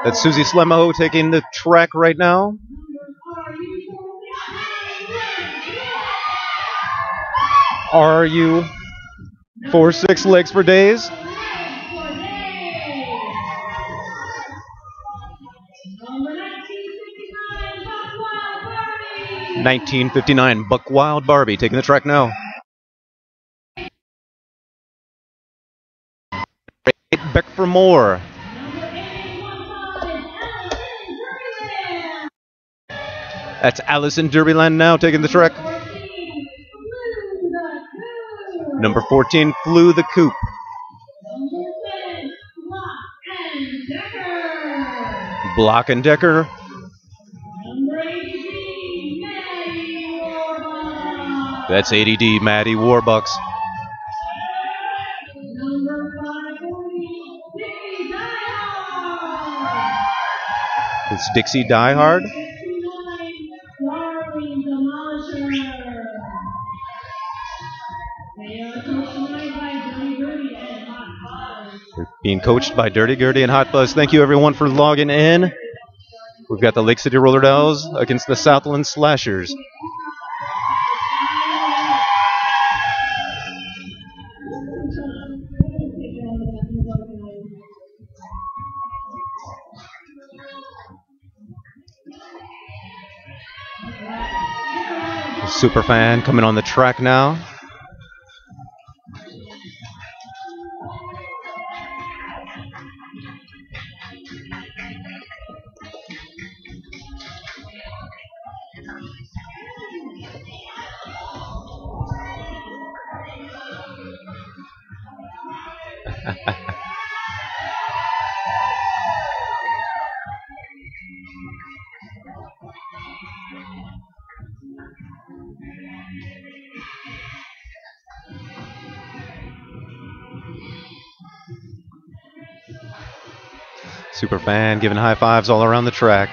That's Susie Slemo taking the track right now. Are you 4-6 legs for days? 1959 Buck Wild Barbie taking the track now. Back for more. That's Allison Derbyland now taking the track. Number 14 Flew the Coop. Block and Decker. That's ADD Maddie Warbucks. It's Dixie Diehard. They're being coached by Dirty Gertie and Hot Buzz. Thank you everyone for logging in. We've got the Lake City Roller Dolls against the Southland Slashers. Superfan coming on the track now. Superfan giving high fives all around the track.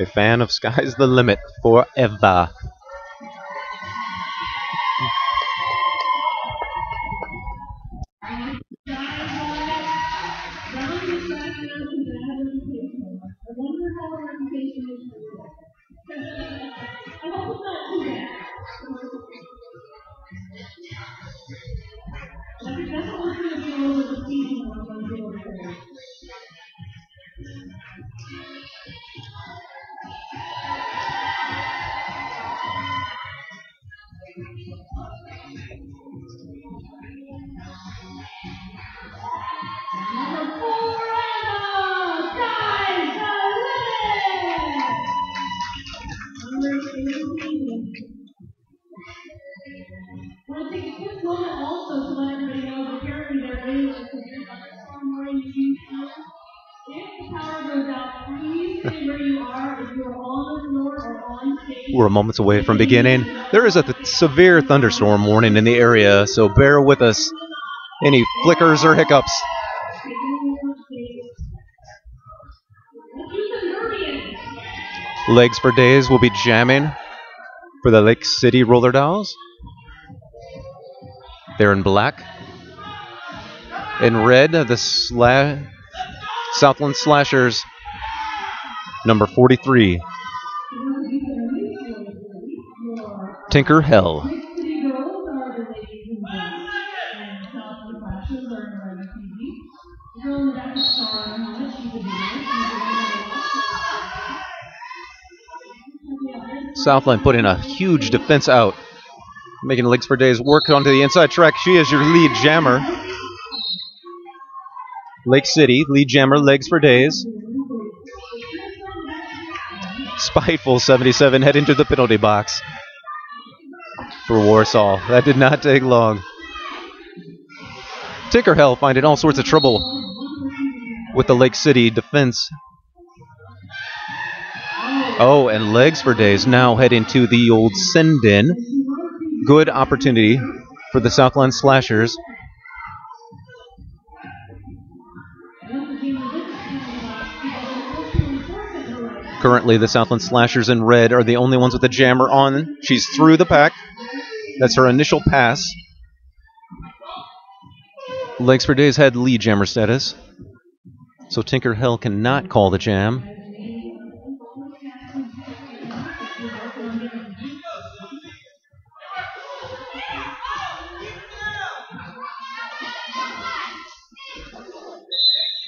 A fan of Sky's the Limit forever. We're moments away from beginning. There is a severe thunderstorm warning in the area, so bear with us. Any flickers or hiccups. Legs for Days will be jamming for the Lake City Roller Dolls. They're in black. In red, the Southland Slashers, number 43. Tinker Hell. Southland putting a huge defense out, making Legs for Days work onto the inside track. She is your lead jammer. Lake City, lead jammer, Legs for Days. Spiteful 77 head into the penalty box for Warsaw. That did not take long. Tinker Hell finding all sorts of trouble with the Lake City defense. Oh, and Legs for Days now head into the old send-in. Good opportunity for the Southland Slashers. Currently, the Southland Slashers in red are the only ones with a jammer on. She's through the pack. That's her initial pass. Legs for Days had lead jammer status, so Tinker Hell cannot call the jam.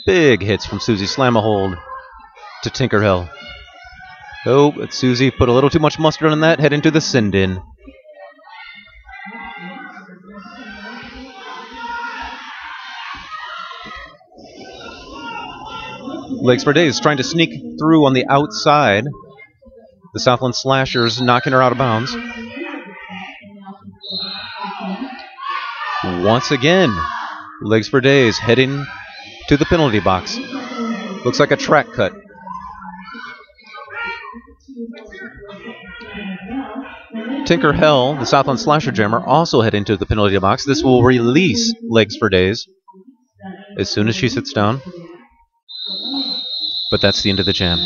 Big hits from Susie Slamahold to Tinker Hell. Oh, but Susie put a little too much mustard on that, head into the send-in. Legs for Days trying to sneak through on the outside. The Southland Slashers knocking her out of bounds. Once again, Legs for Days heading to the penalty box. Looks like a track cut. Tinker Hell, the Southland Slasher jammer, also heading to the penalty box. This will release Legs for Days as soon as she sits down. But that's the end of the jam.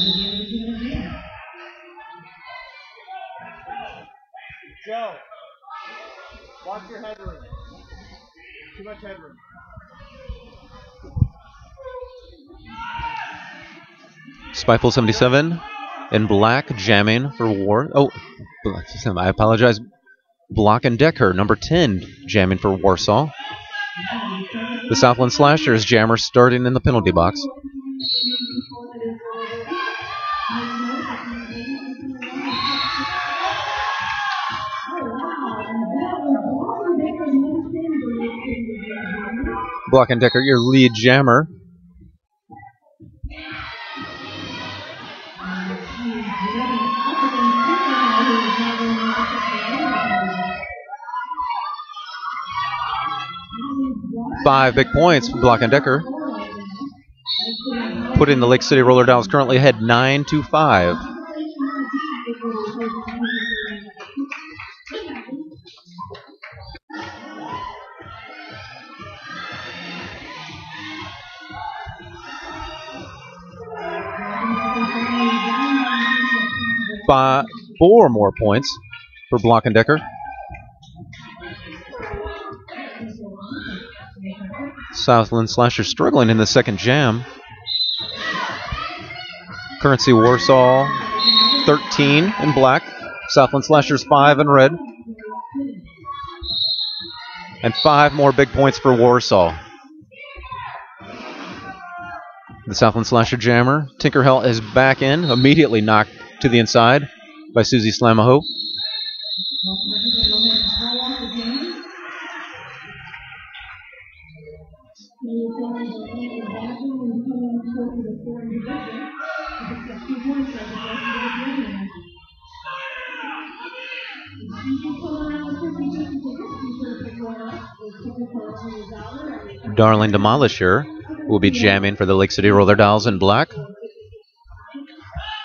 Joe, watch your headroom. Too much headroom. Spyful 77 in black, jamming for War. Oh, I apologize. Block and Decker, number 10, jamming for Warsaw. The Southland Slashers jammer starting in the penalty box. Block and Decker, your lead jammer. Five big points from Block and Decker. Putting the Lake City Roller Dolls currently ahead 9-5. Four more points for Block and Decker. Southland Slasher struggling in the second jam. Currency Warsaw 13 in black. Southland Slashers 5 in red. And 5 more big points for Warsaw. The Southland Slasher jammer. Tinker Hell is back in, immediately knocked to the inside by Susie Slamaho. Darling Demolisher will be jamming for the Lake City Roller Dolls in black.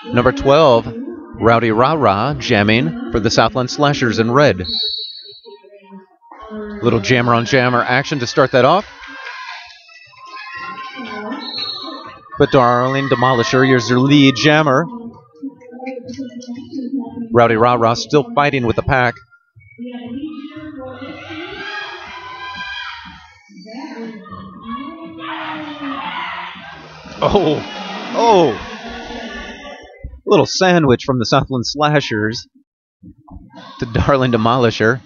Number 12, Rowdy Rah-Rah, jamming for the Southland Slashers in red. Little jammer on jammer action to start that off. But Darling Demolisher, here's your lead jammer. Rowdy Rah-Rah still fighting with the pack. Oh. Little sandwich from the Southland Slashers to Darling Demolisher.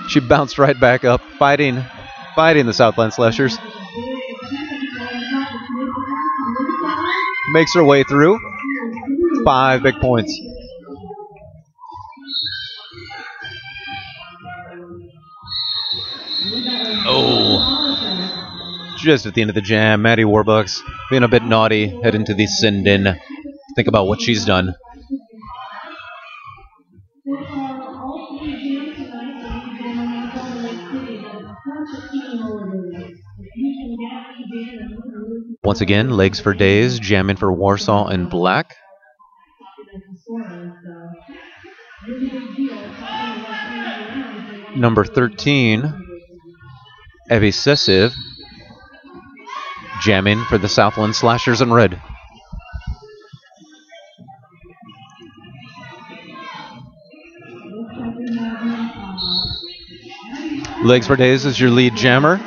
She bounced right back up, fighting the Southland Slashers. Makes her way through. 5 big points. Just at the end of the jam, Maddie Warbucks being a bit naughty, heading to the send-in. Think about what she's done. Once again, Legs for Days, jamming for Warsaw in black. Number 13, Evisessive, jamming for the Southland Slashers in red. Legs for Days is your lead jammer.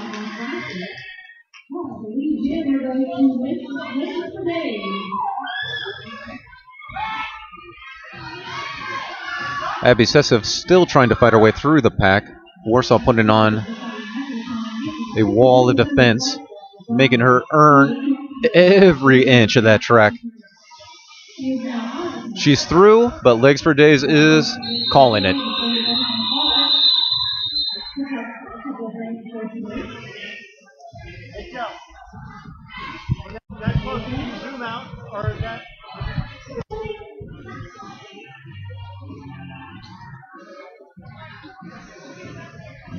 Abby Sessiv still trying to fight her way through the pack. Warsaw putting on a wall of defense, making her earn every inch of that track. She's through, but Legs for Days is calling it.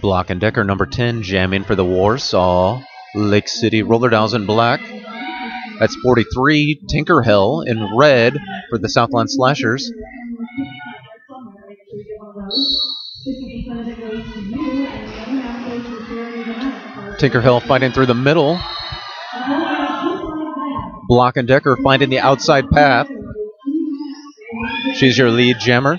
Block and Decker, number 10, jamming for the Warsaw Lake City Roller Dolls in black. That's 43, Tinker Hell in red for the Southland Slashers. Tinker Hell fighting through the middle. Block and Decker finding the outside path. She's your lead jammer.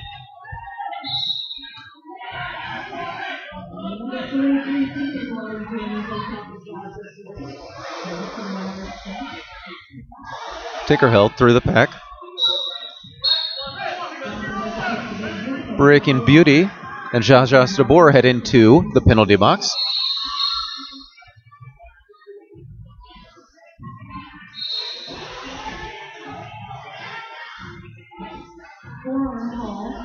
Tinker Hell through the pack. Breaking Beauty and Jaja Stabor head into the penalty box.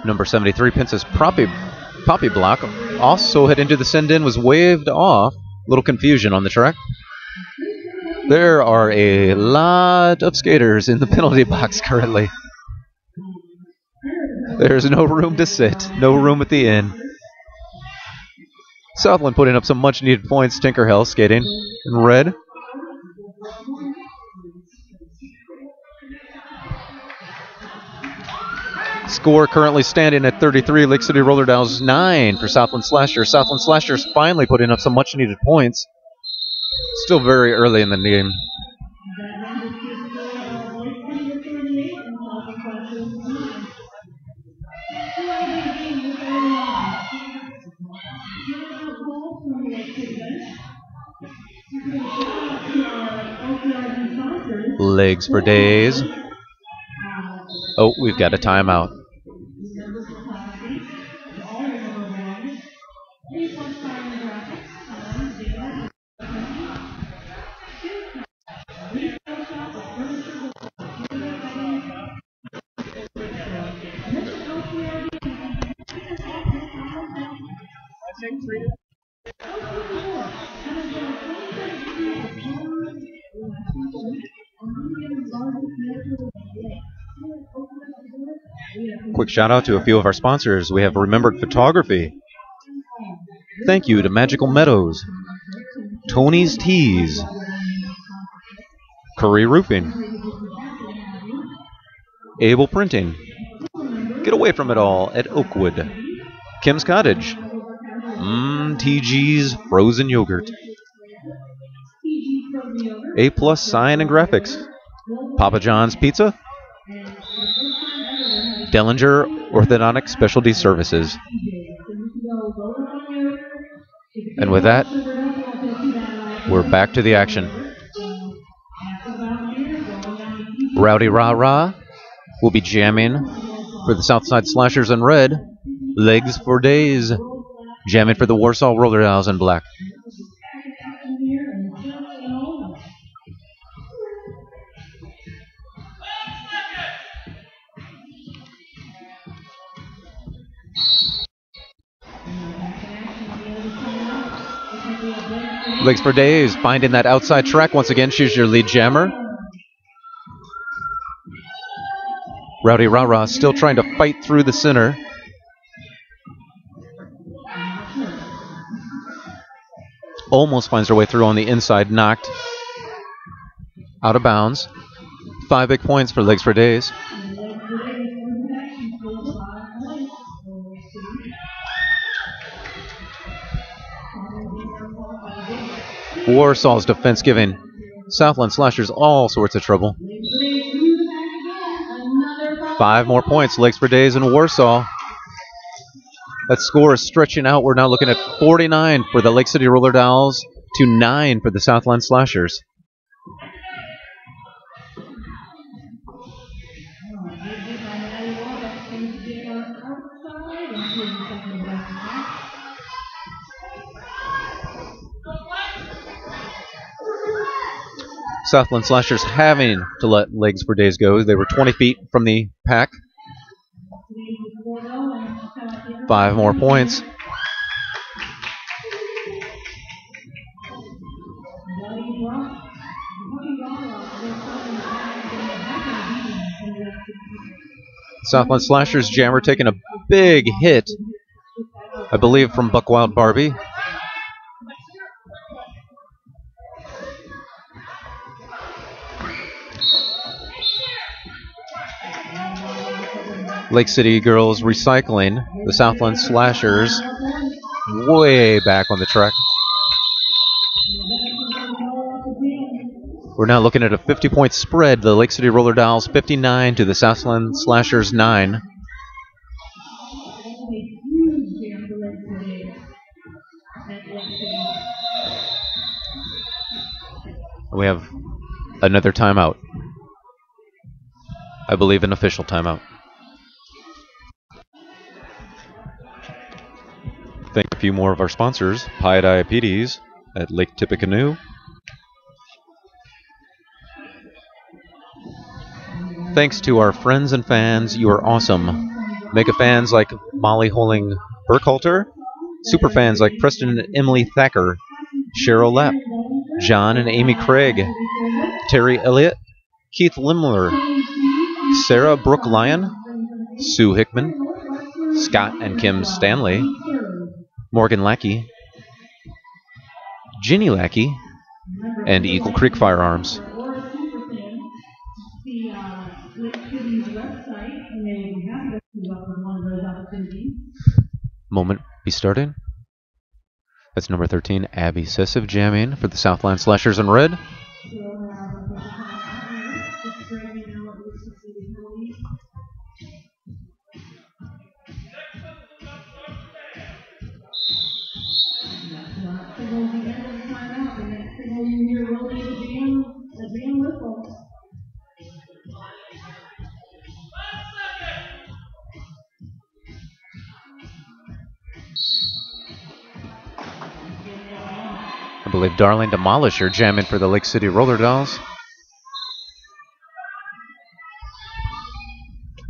Number 73, Princess Poppy Block, also head into the send-in, was waved off. Little confusion on the track. There are a lot of skaters in the penalty box currently. There's no room to sit, no room at the end. Southland putting up some much-needed points. Tinker Hell skating in red. Score currently standing at 33. Lake City Roller Dolls 9 for Southland Slashers. Southland Slashers finally putting up some much-needed points. Still very early in the game. Legs for Days. Oh, we've got a timeout. Quick shout out to a few of our sponsors. We have Remembered Photography. Thank you to Magical Meadows, Tony's Teas, Curry Roofing, Able Printing, Get Away From It All at Oakwood, Kim's Cottage, TG's Frozen Yogurt, A Plus Sign and Graphics, Papa John's Pizza, Dellinger Orthodontic Specialty Services. And with that, we're back to the action. Rowdy Rah Rah will be jamming for the Southside Slashers in red. Legs for Days jamming for the Warsaw Roller Dolls in black. Legs for Days finding that outside track once again. She's your lead jammer. Rowdy Rah Rah still trying to fight through the center. Almost finds her way through on the inside, knocked out of bounds. 5 big points for Legs for Days. Warsaw's defense giving Southland Slashers all sorts of trouble. 5 more points, Legs for Days in Warsaw. That score is stretching out. We're now looking at 49 for the Lake City Roller Dolls to 9 for the Southland Slashers. Southland Slashers having to let Legs for Days go. They were 20 feet from the pack. 5 more points. Southland Slashers jammer taking a big hit, I believe, from Buckwild Barbie. Lake City girls recycling. The Southland Slashers way back on the track. We're now looking at a 50-point spread. The Lake City Roller Dolls 59 to the Southland Slashers 9. We have another timeout. I believe an official timeout. Thank a few more of our sponsors, Pie Diabetes at Lake Tippecanoe. Thanks to our friends and fans, you are awesome. Mega fans like Molly Holing Burkhalter, super fans like Preston and Emily Thacker, Cheryl Lepp, John and Amy Craig, Terry Elliott, Keith Limler, Sarah Brooke Lyon, Sue Hickman, Scott and Kim Stanley, Morgan Lackey, Ginny Lackey, and Eagle Creek Firearms. Moment be started. That's number 13, Abby Sessive jamming for the Southland Slashers in red. I believe Darling Demolisher jamming for the Lake City Roller Dolls.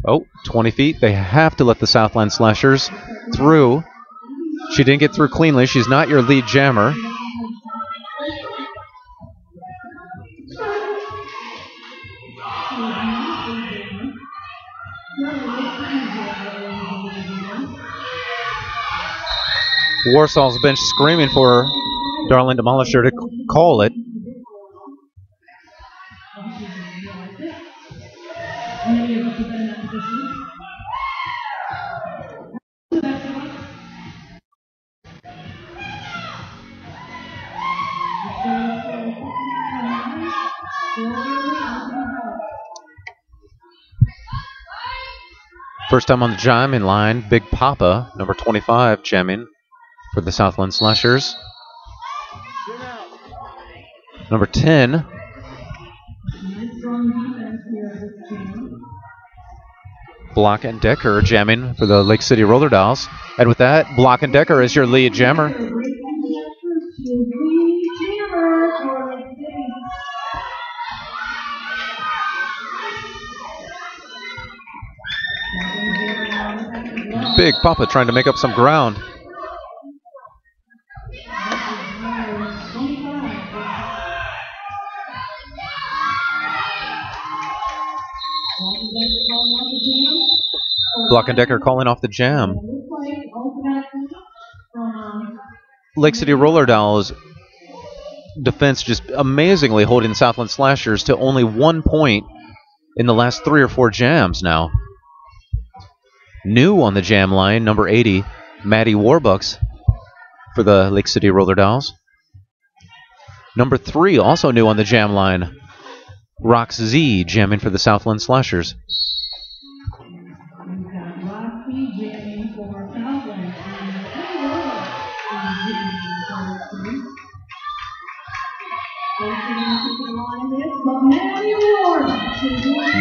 Oh, 20 feet. They have to let the Southland Slashers through. She didn't get through cleanly. She's not your lead jammer. Warsaw's bench screaming for Darling Demolisher to call it. First time on the jamming line, Big Papa, number 25, jamming for the Southland Slashers. Number 10, Block and Decker jamming for the Lake City Roller Dolls. And with that, Block and Decker is your lead jammer. Big Papa trying to make up some ground. Block and Decker calling off the jam. Lake City Roller Dolls defense just amazingly holding the Southland Slashers to only 1 point in the last 3 or 4 jams now. New on the jam line, number 80, Maddie Warbucks for the Lake City Roller Dolls. Number 3, also new on the jam line, Rox Z jamming for the Southland Slashers.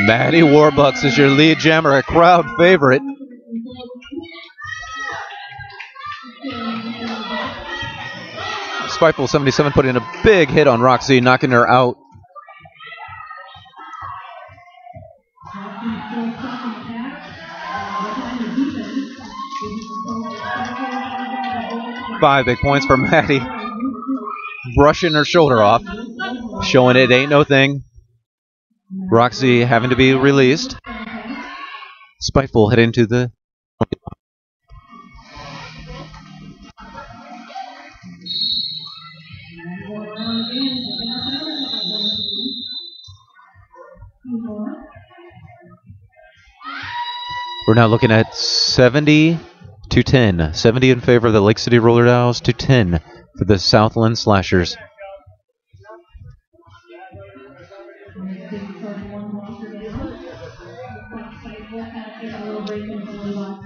Maddie Warbucks is your lead jammer, a crowd favorite. Spiteful 77 put in a big hit on Roxy, knocking her out. Five big points for Maddie. Brushing her shoulder off, showing it ain't no thing. Roxy having to be released. Spiteful heading to the... We're now looking at 70 to 10. 70 in favor of the Lake City Roller Dolls to 10 for the Southland Slashers.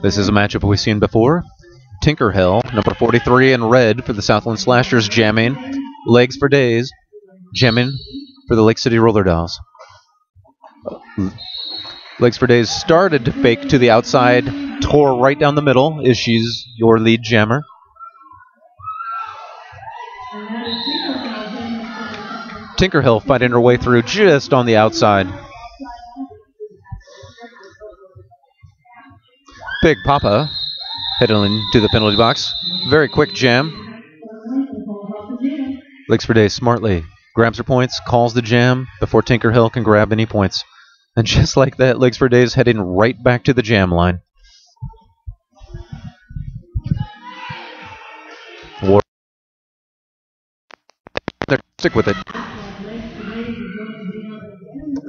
This is a matchup we've seen before. Tinkerhill, number 43 in red for the Southland Slashers, jamming. Legs for Days, jamming for the Lake City Roller Dolls. Legs for Days started to fake to the outside, tore right down the middle, as she's your lead jammer. Tinkerhill fighting her way through just on the outside. Big Papa heading into the penalty box. Very quick jam. Legs for Days smartly grabs her points, calls the jam before Tinkerhill can grab any points. And just like that, Legs for Days heading right back to the jam line. Stick with it.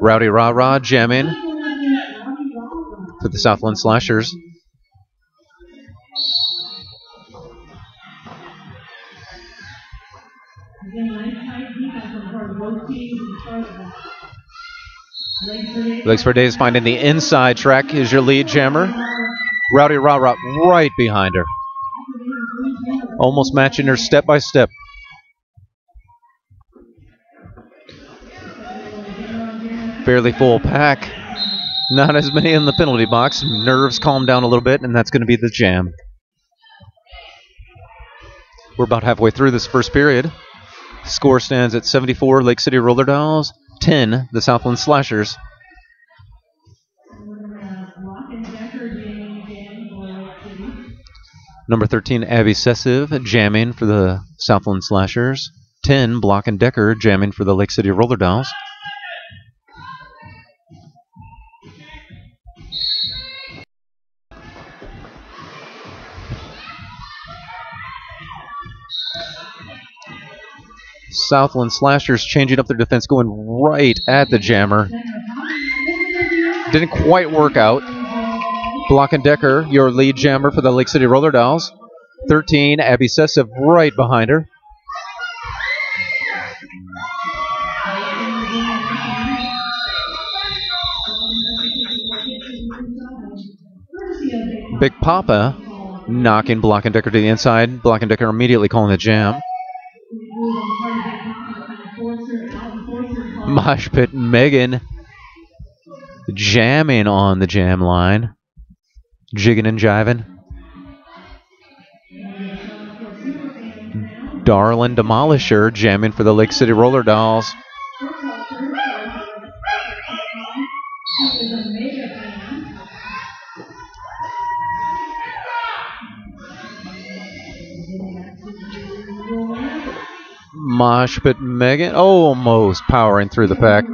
Rowdy Rah Rah jamming for the Southland Slashers. Legs for Days finding the inside track is your lead jammer. Rowdy Rah Rah right behind her. Almost matching her step by step. Fairly full pack. Not as many in the penalty box. Nerves calm down a little bit, and that's going to be the jam. We're about halfway through this first period. Score stands at 74, Lake City Roller Dolls, 10, the Southland Slashers. Number 13, Abby Sessive, jamming for the Southland Slashers. 10, Block and Decker, jamming for the Lake City Roller Dolls. Southland Slashers changing up their defense, going right at the jammer. Didn't quite work out. Block and Decker, your lead jammer for the Lake City Roller Dolls. 13, Abby Sessive right behind her. Big Papa knocking Block and Decker to the inside. Block and Decker immediately calling the jam. Mosh Pit Megan jamming on the jam line. Jigging and jiving. Darlin Demolisher jamming for the Lake City Roller Dolls. Mosh Pit Megan almost powering through the pack.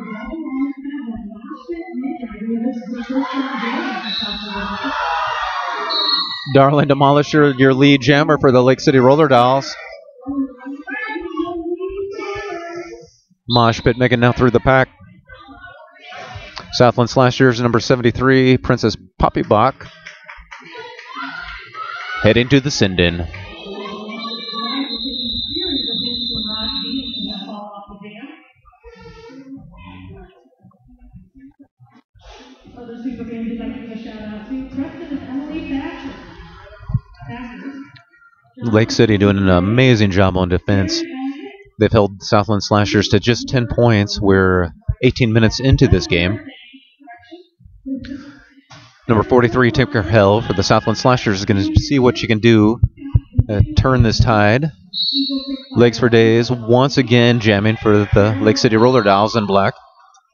Darlin Demolisher, your lead jammer for the Lake City Roller Dolls. Mosh Pit Megan now through the pack. Southland Slashers, number 73, Princess Poppy Bach, heading to the send-in. Lake City doing an amazing job on defense. They've held Southland Slashers to just 10 points. We're 18 minutes into this game. Number 43, Tinker Hell for the Southland Slashers is going to see what she can do. Turn this tide. Legs for Days once again jamming for the Lake City Roller Dolls in black.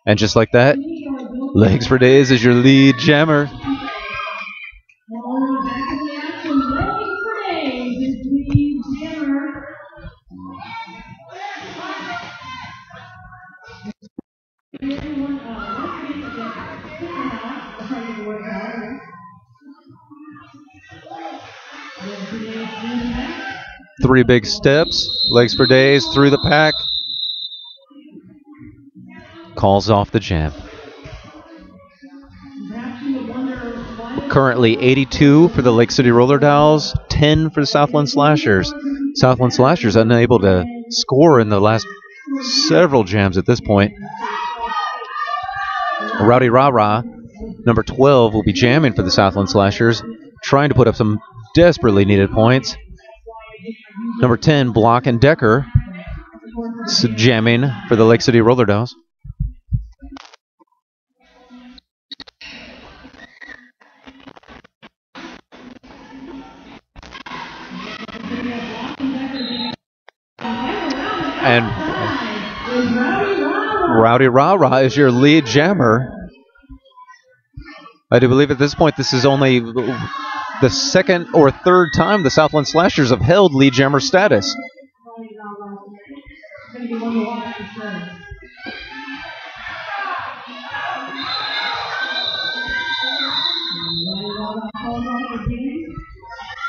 And just like that, Legs for Days is your lead jammer. Three big steps, Legs for Days through the pack. Calls off the jam. Currently 82 for the Lake City Roller Dolls, 10 for the Southland Slashers. Southland Slashers unable to score in the last several jams at this point. Rowdy Rah Rah, number 12, will be jamming for the Southland Slashers, trying to put up some desperately needed points. Number 10, Block and Decker, jamming for the Lake City Roller Dolls. And Rowdy Rah Rah is your lead jammer. I do believe at this point this is only the second or third time the Southland Slashers have held lead jammer status.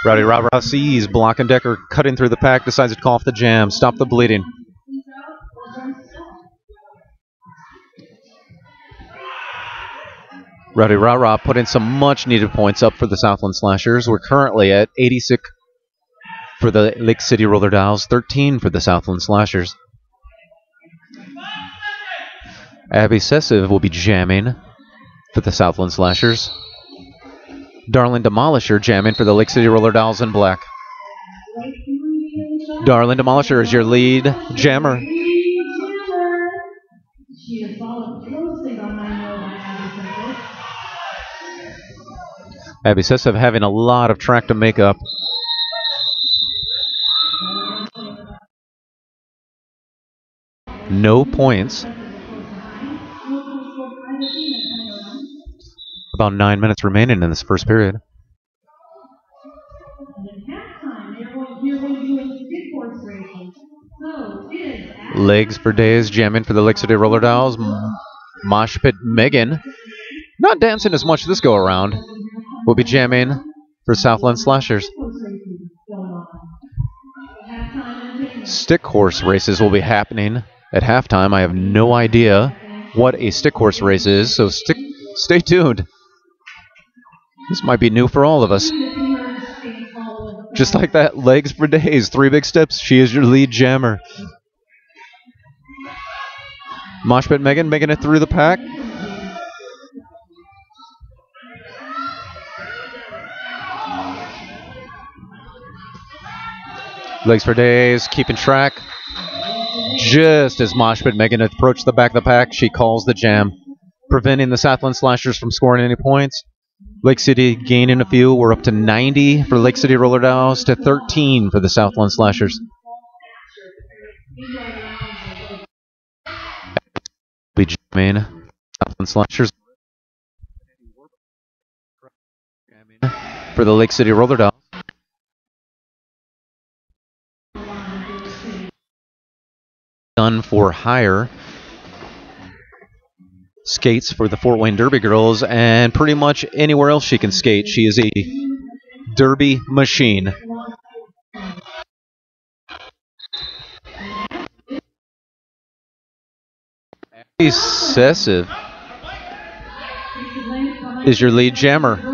Rowdy Rah Rah sees Block and Decker cutting through the pack, decides to call off the jam, stop the bleeding. Rowdy Rah Rah putting some much needed points up for the Southland Slashers. We're currently at 86 for the Lake City Roller Dolls, 13 for the Southland Slashers. Abby Sessive will be jamming for the Southland Slashers. Darling Demolisher jamming for the Lake City Roller Dolls in black. Darling Demolisher is your lead jammer. Abby Sessive having a lot of track to make up. No points. About 9 minutes remaining in this first period. Legs for Days jamming for the Lake City Roller Dolls. Mosh Pit Megan, not dancing as much this go around, will be jamming for Southland Slashers. Stick horse races will be happening at halftime. I have no idea what a stick horse race is, so stay tuned. This might be new for all of us. Just like that, Legs for Days, 3 big steps. She is your lead jammer. Mosh Pit Megan making it through the pack. Legs for Days keeping track. Just as Mosh Pit Megan approached the back of the pack, she calls the jam, preventing the Southland Slashers from scoring any points. Lake City gaining a few. We're up to 90 for Lake City Roller Dolls to 13 for the Southland Slashers. Be jamming Southland Slashers for the Lake City Roller Dolls. Done for hire. Skates for the Fort Wayne Derby girls, and pretty much anywhere else she can skate. She is a derby machine. Excessive is your lead jammer.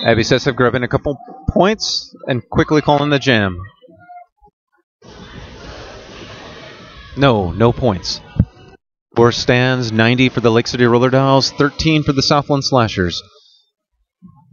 Abby Sessive grabbing a couple points and quickly calling the jam. No points. Score stands 90 for the Lake City Roller Dolls, 13 for the Southland Slashers.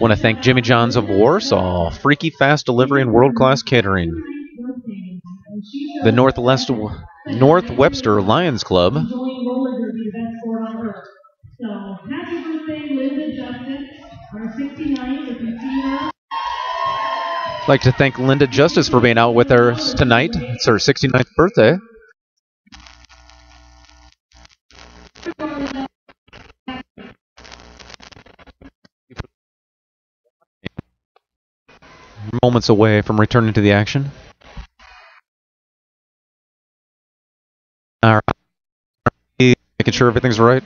Want to thank Jimmy John's of Warsaw, freaky fast delivery and world-class catering. The North Webster Lions Club. I'd like to thank Linda Justice for being out with us tonight. It's her 69th birthday. Moments away from returning to the action. All right. Making sure everything's right.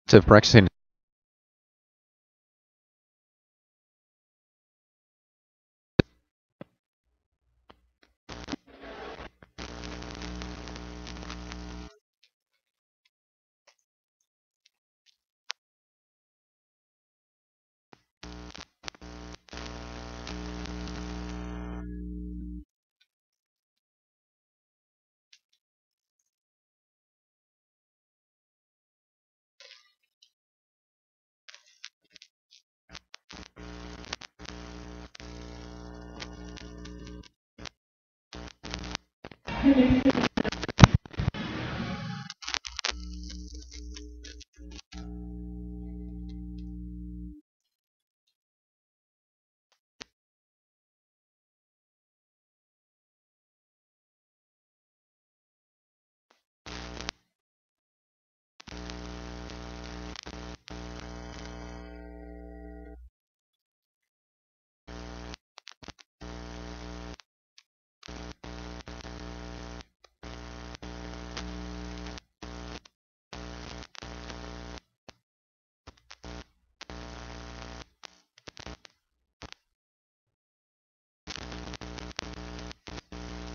To practicing.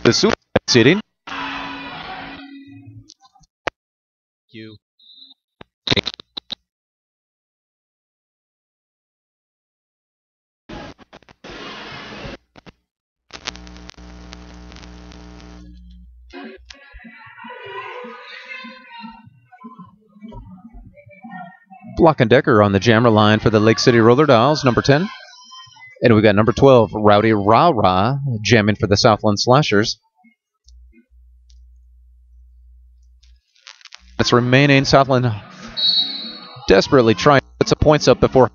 The super seating. You. Block and Decker on the jammer line for the Lake City Roller Dolls, number 10. And we got number 12, Rowdy Rah Rah, jamming for the Southland Slashers. It's remaining. Southland desperately trying to put some points up before.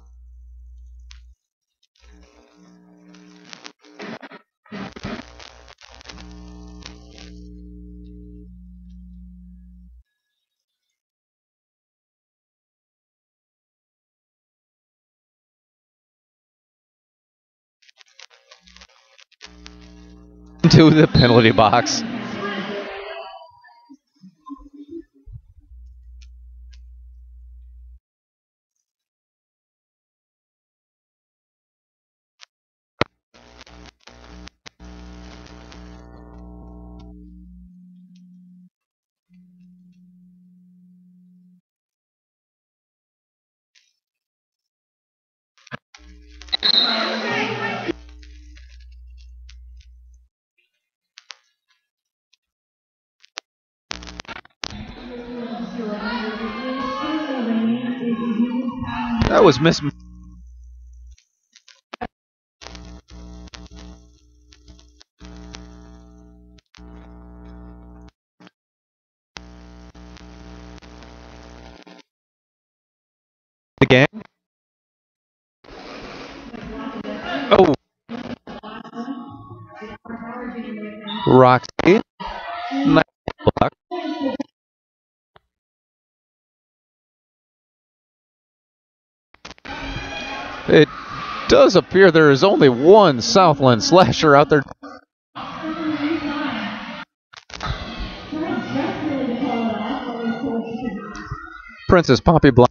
To the penalty box. That was miss. The game. Oh. Roxy. Nice block. It does appear there is only one Southland Slasher out there. Princess Poppy Black.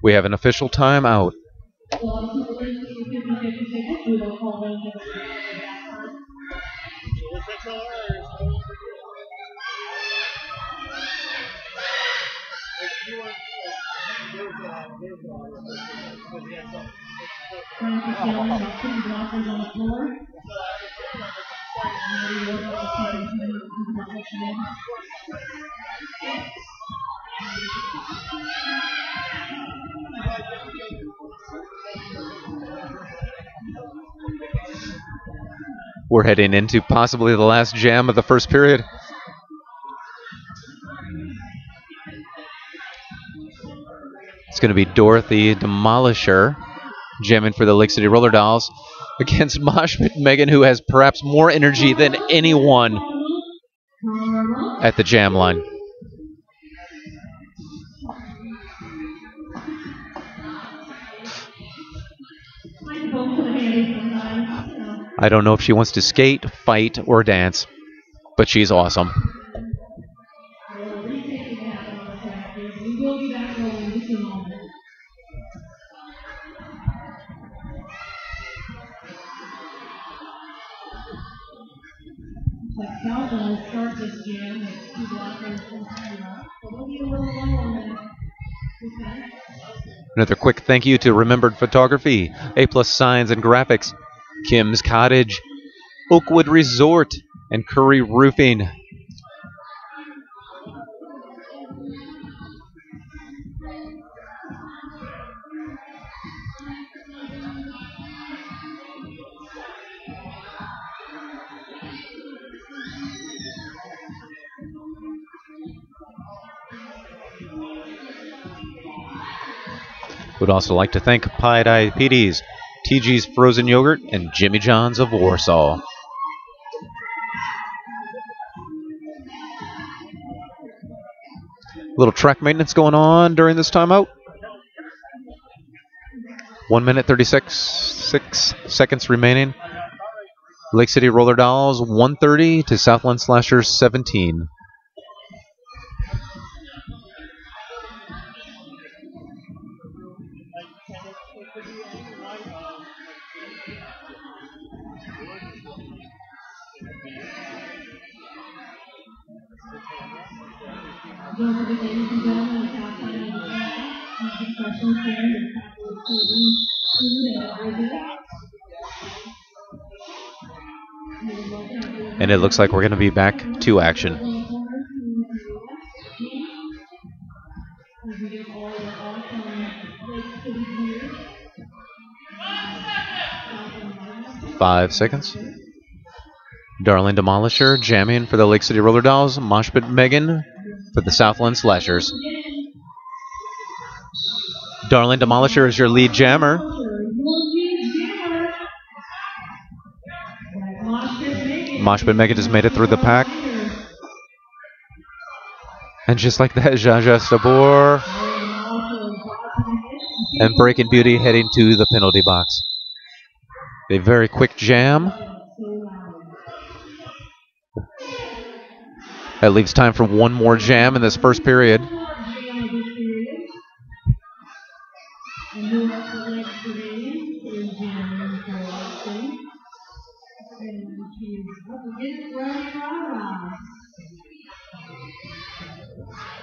We have an official timeout. We're heading into possibly the last jam of the first period. It's going to be Dorothy Demolisher jamming for the Lake City Roller Dolls against Mosh Pit Megan, who has perhaps more energy than anyone at the jam line. I don't know if she wants to skate, fight, or dance, but she's awesome. Another quick thank you to Remembered Photography, A+ Signs and Graphics, Kim's Cottage, Oakwood Resort, and Curry Roofing. Would also like to thank Pied Eye PDs, TG's Frozen Yogurt, and Jimmy John's of Warsaw. Little track maintenance going on during this timeout. 1 minute 36 seconds remaining. Lake City Roller Dolls 130 to Southland Slashers 17. And it looks like we're going to be back to action. Five seconds. Darling Demolisher jamming for the Lake City Roller Dolls. Mosh Pit Megan for the Southland Slashers. Darling Demolisher is your lead jammer. Mosh Pit Megan has made it through the pack. And just like that, Jaja Stabor and Breaking Beauty heading to the penalty box. A very quick jam. That leaves time for one more jam in this first period.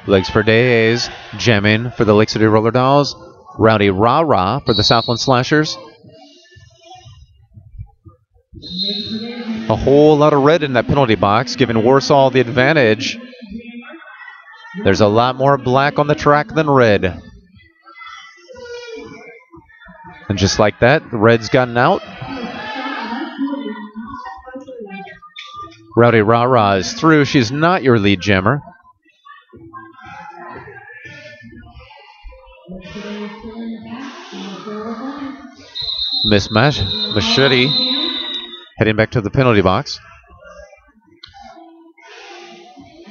Legs for Days, jamming for the Lake City Roller Dolls. Rowdy Rah Rah for the Southland Slashers. A whole lot of red in that penalty box, giving Warsaw the advantage. There's a lot more black on the track than red. And just like that, the red's gotten out. Rowdy Rah Rah is through. She's not your lead jammer. Mismatch. Machete heading back to the penalty box.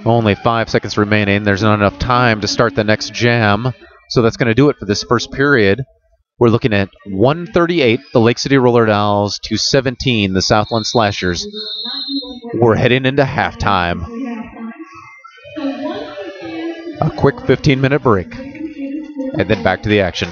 Only 5 seconds remaining. There's not enough time to start the next jam. So that's going to do it for this first period. We're looking at 138, the Lake City Roller Dolls, to 17, the Southland Slashers. We're heading into halftime. A quick 15-minute break, and then back to the action.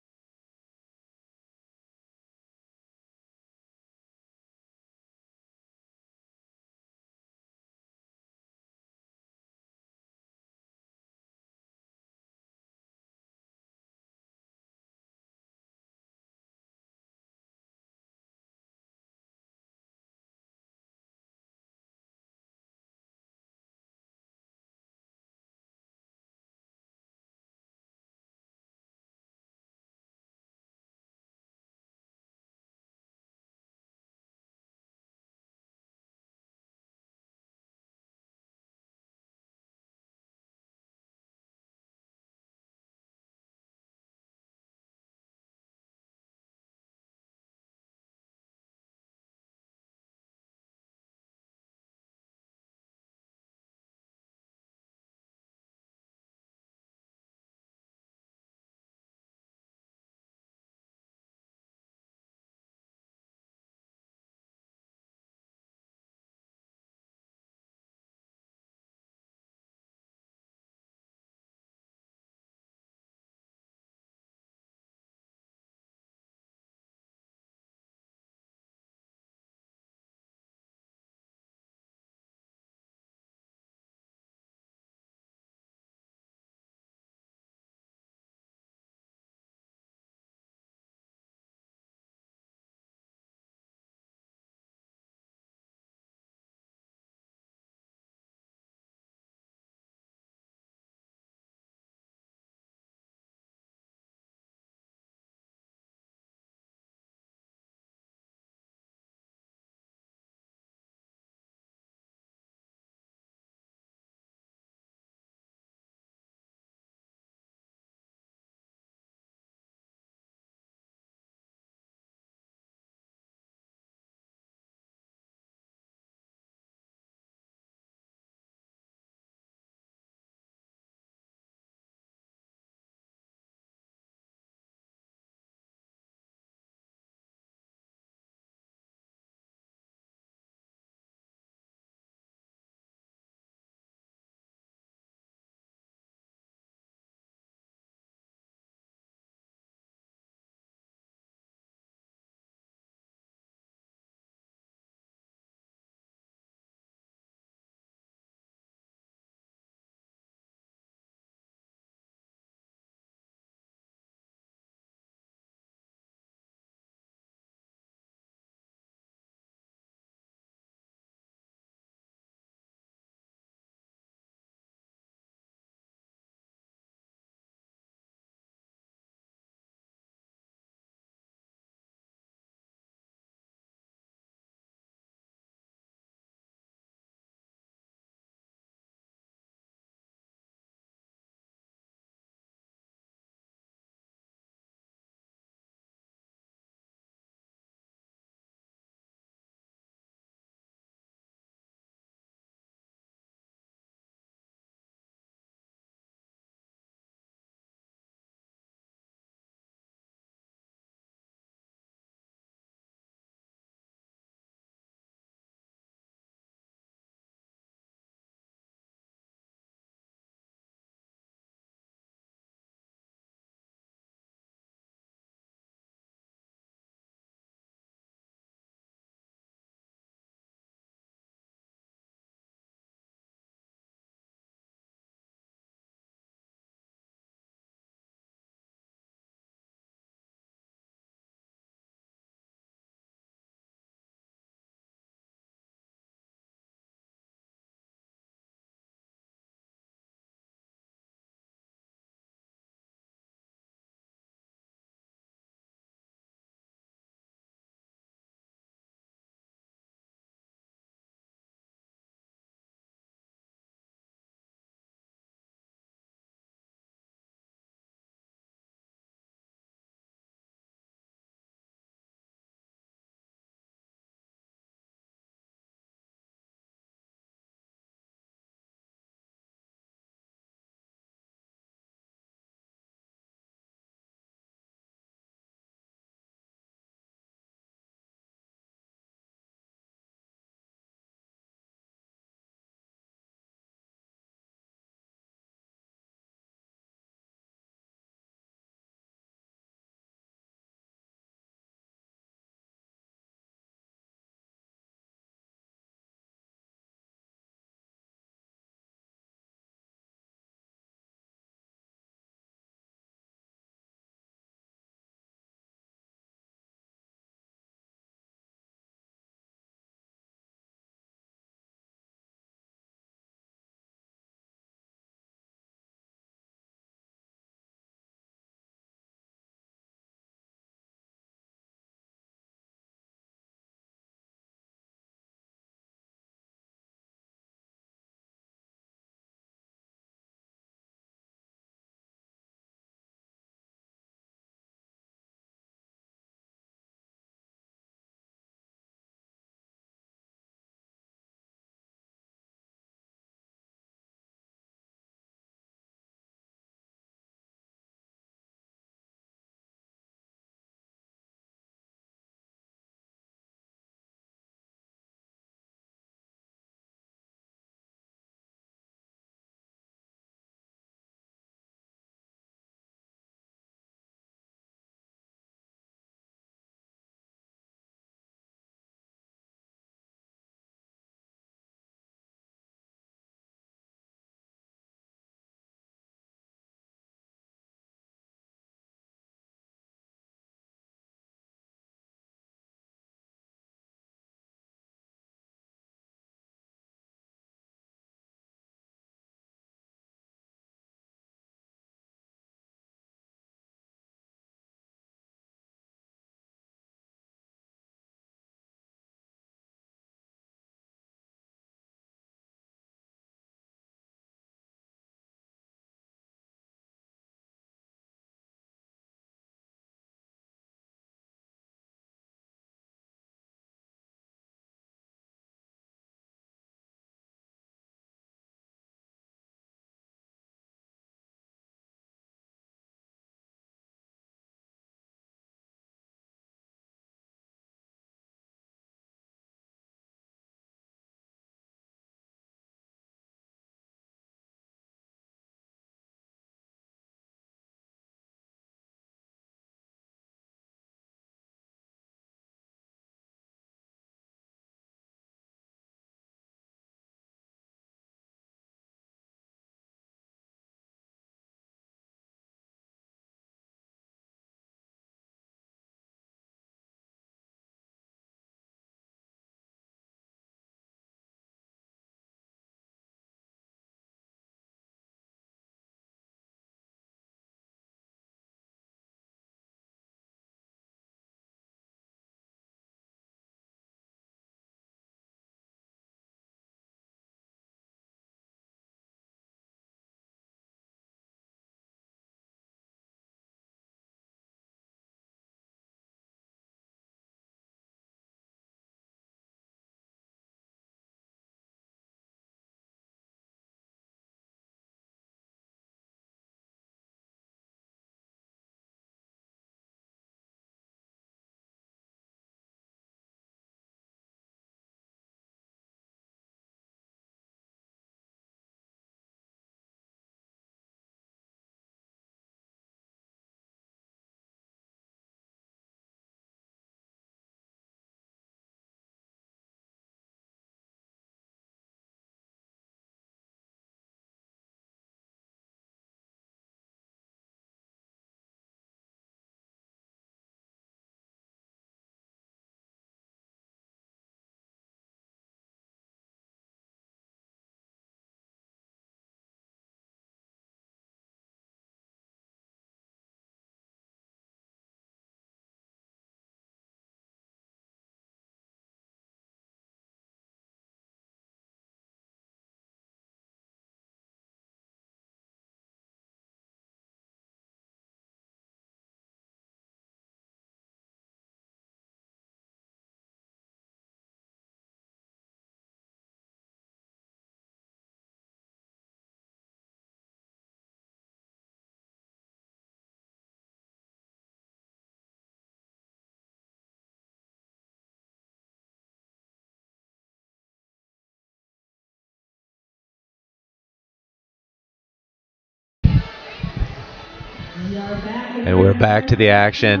And we're back to the action.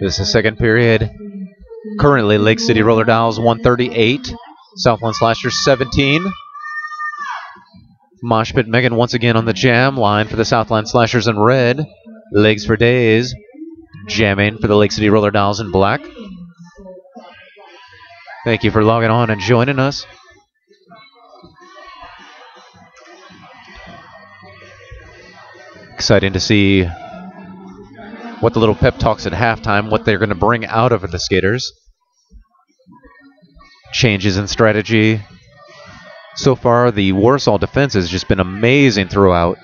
This is the second period. Currently, Lake City Roller Dolls 138, Southland Slashers 17. Mosh Pit Megan once again on the jam line for the Southland Slashers in red. Legs for Days jamming for the Lake City Roller Dolls in black. Thank you for logging on and joining us. Exciting to see what the little pep talks at halftime, what they're going to bring out of the skaters. Changes in strategy. So far, the Warsaw defense has just been amazing throughout.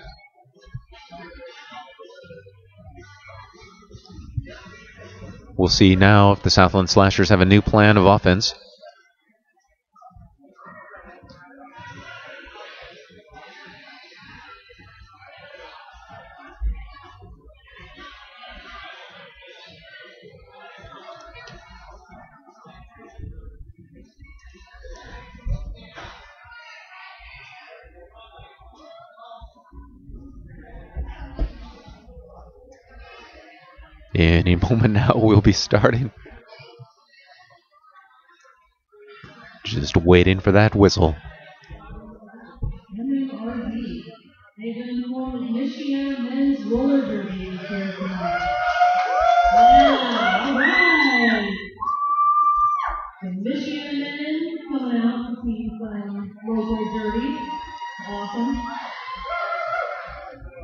We'll see now if the Southland Slashers have a new plan of offense. Any moment now, we'll be starting. Just waiting for that whistle.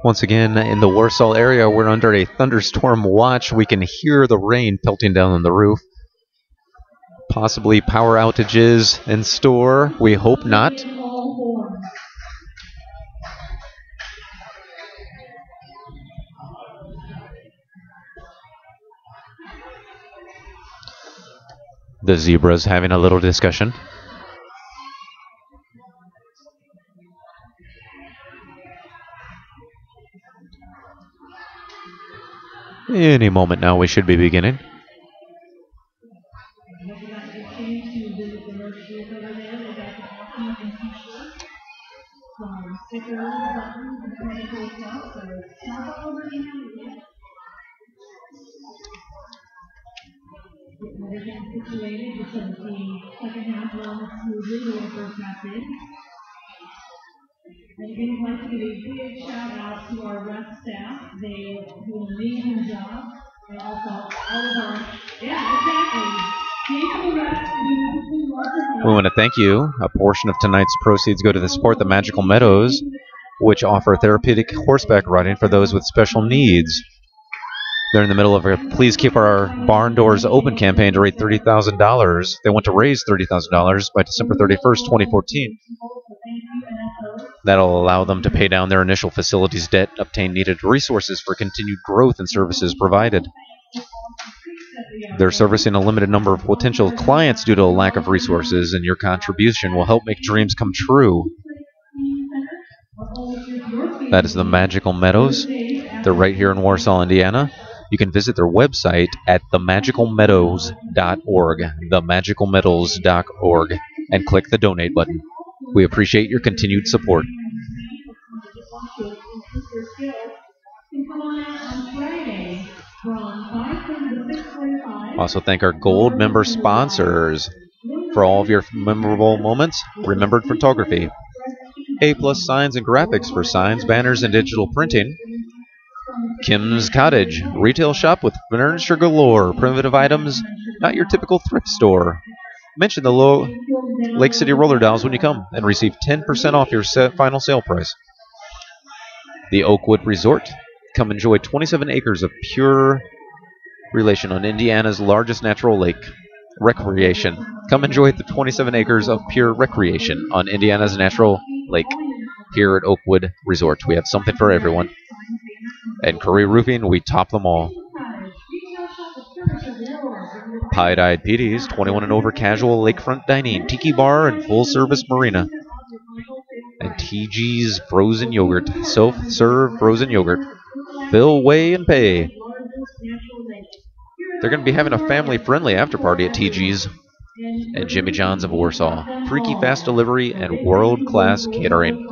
Once again, in the Warsaw area, we're under a thunderstorm watch. We can hear the rain pelting down on the roof. Possibly power outages in store. We hope not. The Zebras having a little discussion. Any moment now, we should be beginning. And again, I'd like to give a big shout out to our rep staff. They do an amazing job. And also all of our, We want to thank you. A portion of tonight's proceeds go to support the Magical Meadows, which offer therapeutic horseback riding for those with special needs. They're in the middle of a Please Keep Our Barn Doors Open campaign to raise $30,000. They want to raise $30,000 by December 31st, 2014. That'll allow them to pay down their initial facilities debt, obtain needed resources for continued growth and services provided. They're servicing a limited number of potential clients due to a lack of resources, and your contribution will help make dreams come true. That is the Magical Meadows. They're right here in Warsaw, Indiana. You can visit their website at themagicalmeadows.org, themagicalmeadows.org, and click the donate button. We appreciate your continued support. Also thank our gold member sponsors for all of your memorable moments. Remembered Photography, A+ Signs and Graphics for signs, banners, and digital printing. Kim's Cottage, retail shop with furniture galore, primitive items, not your typical thrift store. Mention the Lake City Roller Dolls when you come and receive 10% off your final sale price. The Oakwood Resort, come enjoy 27 acres of pure relation on Indiana's largest natural lake. Recreation, come enjoy the 27 acres of pure recreation on Indiana's natural lake here at Oakwood Resort. We have something for everyone. And Curry Roofing, we top them all. Pie-Dyed Petey's, 21 and over casual lakefront dining, tiki bar, and full-service marina. And TG's frozen yogurt, self-serve frozen yogurt. Fill, weigh, and pay. They're going to be having a family-friendly after-party at TG's and Jimmy John's of Warsaw. Freaky fast delivery and world-class catering.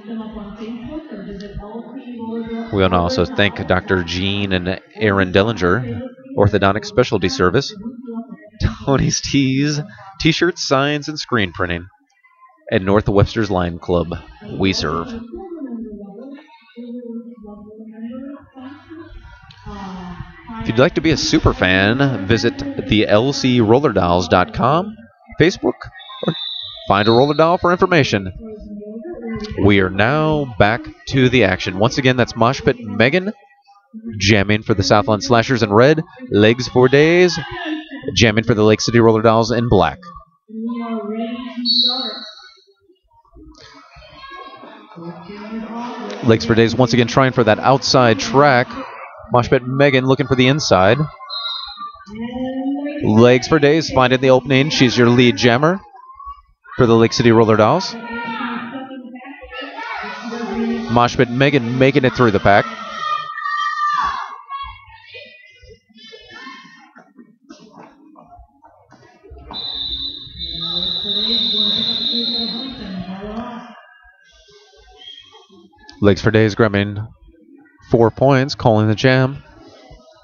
them up on Facebook or visit LC. We want to also thank Dr. Jean and Aaron Dellinger, Orthodontic Specialty Service, Tony's Tees, T-shirts, signs, and screen printing, and North Webster's Lion Club. We serve. If you'd like to be a super fan, visit the lcrollerdolls.com, Facebook, or find a roller doll for information. We are now back to the action. Once again, that's Mosh Pit Megan jamming for the Southland Slashers in red, Legs for Days jamming for the Lake City Roller Dolls in black. We are ready to start. Legs for Days once again trying for that outside track. Mosh Pit Megan looking for the inside. Legs for Days finding the opening. She's your lead jammer for the Lake City Roller Dolls. Mosh Pit Megan making it through the pack. Legs for Days grabbing 4 points, calling the jam.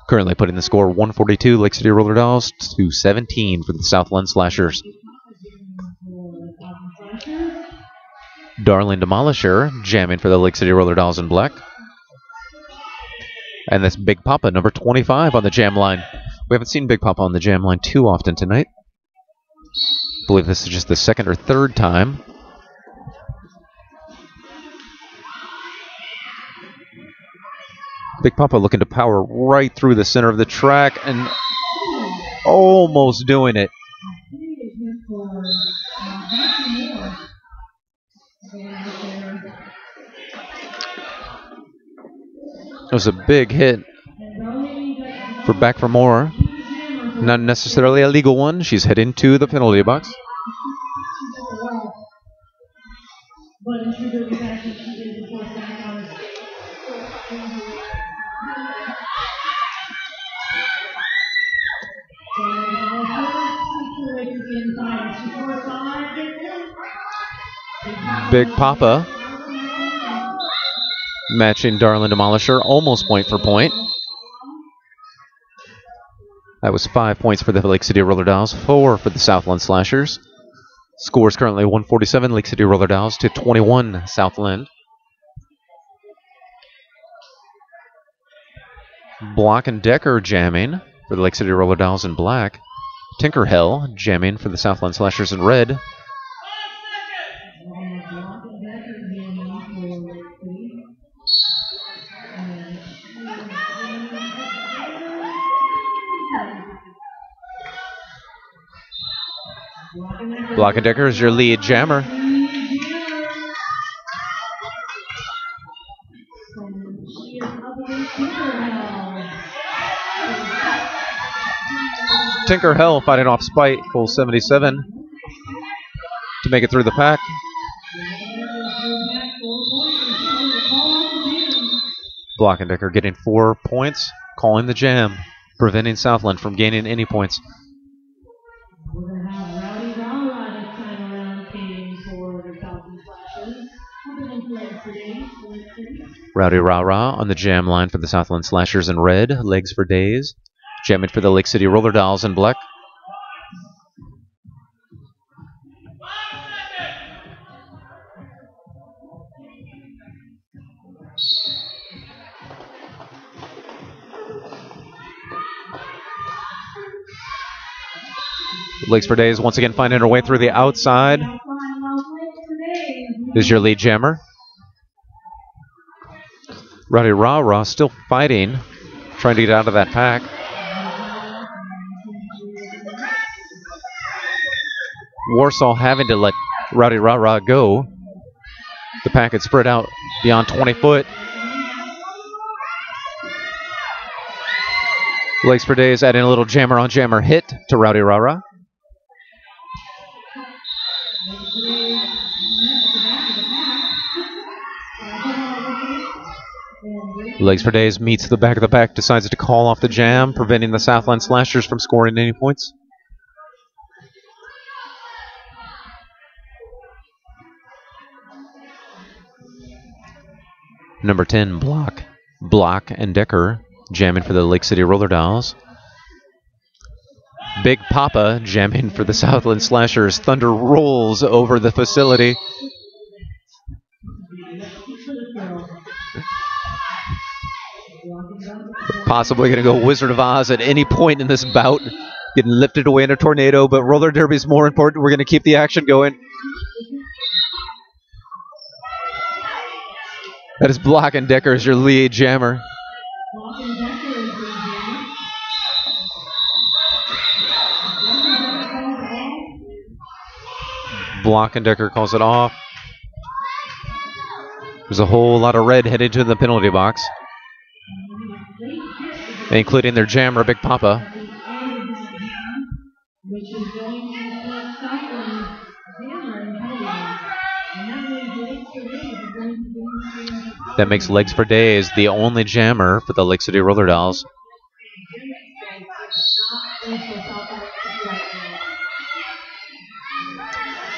Currently putting the score 142 Lake City Roller Dolls to 17 for the Southland Slashers. Darling Demolisher jamming for the Lake City Roller Dolls in black. And that's Big Papa, number 25 on the jam line. We haven't seen Big Papa on the jam line too often tonight. I believe this is just the second or third time. Big Papa looking to power right through the center of the track and almost doing it. It was a big hit for Back for More. Not necessarily a legal one. She's heading to the penalty box. Big Papa matching Darling Demolisher, almost point for point. That was 5 points for the Lake City Roller Dolls, 4 for the Southland Slashers. Score is currently 147 Lake City Roller Dolls to 21 Southland. Block and Decker jamming for the Lake City Roller Dolls in black. Tinker Hell jamming for the Southland Slashers in red. Block and Decker is your lead jammer. Tinker Hell fighting off Spiteful 77 to make it through the pack. Block and Decker getting 4 points, calling the jam, preventing Southland from gaining any points. We're going to have Rowdy Rara this time around paying for the Southland Slashers. Rowdy Rah-Rah on the jam line for the Southland Slashers in red. Legs for Days. Jamming for the Lake City Roller Dolls in black. Legs for Days once again finding her way through the outside. Is your lead jammer. Rowdy Rah-Rah still fighting, trying to get out of that pack. Warsaw having to let Rowdy Rah-Rah go. The pack had spread out beyond 20 foot. Legs for Days adding a little jammer on jammer hit to Rowdy Rah-Rah. Legs for Days meets the back of the pack, decides to call off the jam, preventing the Southland Slashers from scoring any points. Number 10, Block and Decker jamming for the Lake City Roller Dolls. Big Papa jamming for the Southland Slashers. Thunder rolls over the facility. Possibly going to go Wizard of Oz at any point in this bout. Getting lifted away in a tornado, but roller derby is more important. We're going to keep the action going. That is Block and Decker as your lead jammer. Block and Decker calls it off. There's a whole lot of red headed to the penalty box, including their jammer, Big Papa. That makes Legs for Days the only jammer for the Lake City Roller Dolls.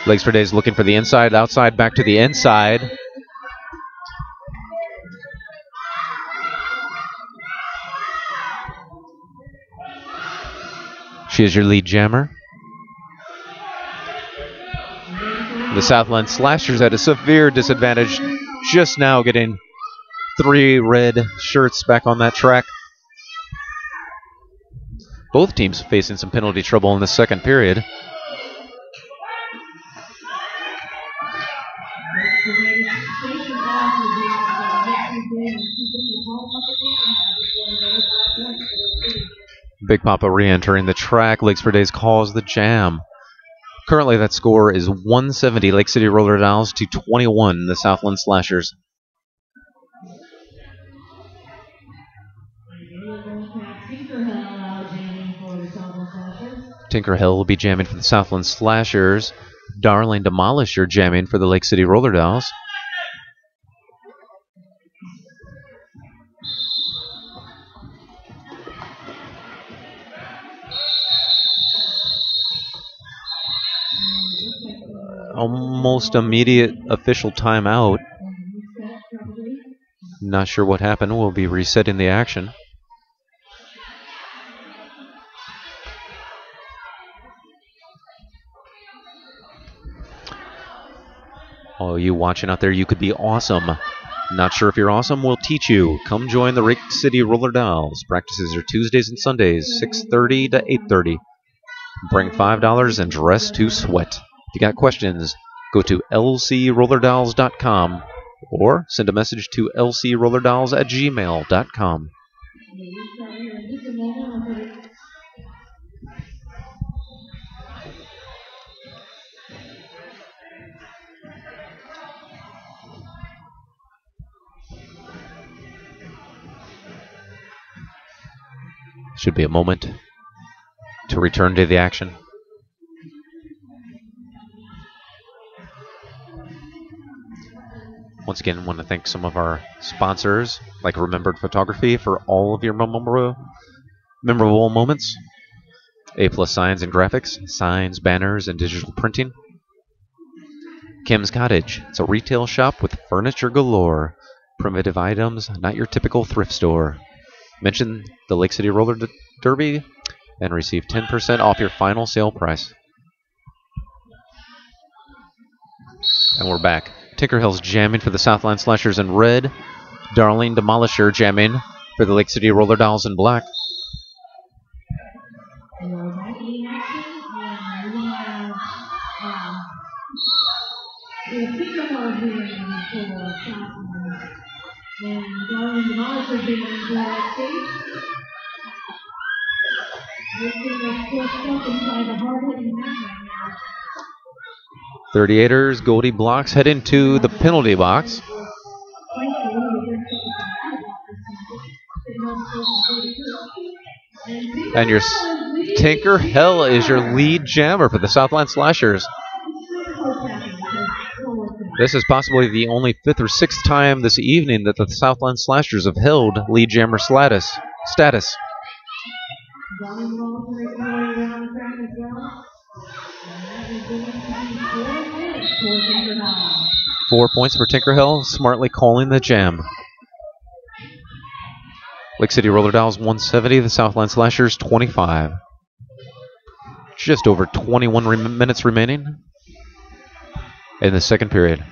Legs for Days looking for the inside, outside, back to the inside. She is your lead jammer. The Southland Slashers at a severe disadvantage, just now getting 3 red shirts back on that track. Both teams facing some penalty trouble in the second period. Big Papa re-entering the track. Legs for Days calls the jam. Currently that score is 170 Lake City Roller Dolls to 21 the Southland Slashers. Tinkerhill will be jamming for the Southland Slashers. Darling Demolisher jamming for the Lake City Roller Dolls. Almost immediate official timeout. Not sure what happened. We'll be resetting the action. All you watching out there, you could be awesome. Not sure if you're awesome? We'll teach you. Come join the Lake City Roller Dolls. Practices are Tuesdays and Sundays, 6:30 to 8:30. Bring $5 and dress to sweat. If you got questions, go to lcrollerdolls.com or send a message to lcrollerdolls@gmail.com. Should be a moment to return to the action. Once again, I want to thank some of our sponsors, like Remembered Photography, for all of your memorable moments. A+ Signs and Graphics, signs, banners, and digital printing. Kim's Cottage, it's a retail shop with furniture galore. Primitive items, not your typical thrift store. Mention the Lake City Roller Derby and receive 10% off your final sale price. And we're back. Tinkerhill's jamming for the Southland Slashers in red. Darling Demolisher jamming for the Lake City Roller Dolls in black. .38ers, Goldie Blocks head into the penalty box. And your Tinkerhill is your lead jammer for the Southland Slashers. This is possibly the only 5th or 6th time this evening that the Southland Slashers have held lead jammer status. 4 points for Tinkerhill, smartly calling the jam. Lake City Roller Dolls 170, the Southland Slashers 25. Just over 21 minutes remaining in the second period.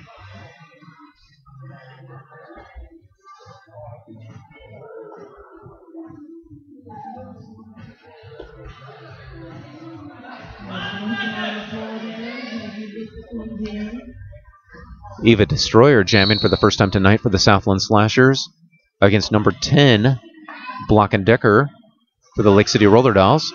Eva Destroyer jamming for the first time tonight for the Southland Slashers against number 10, Block and Decker for the Lake City Roller Dolls.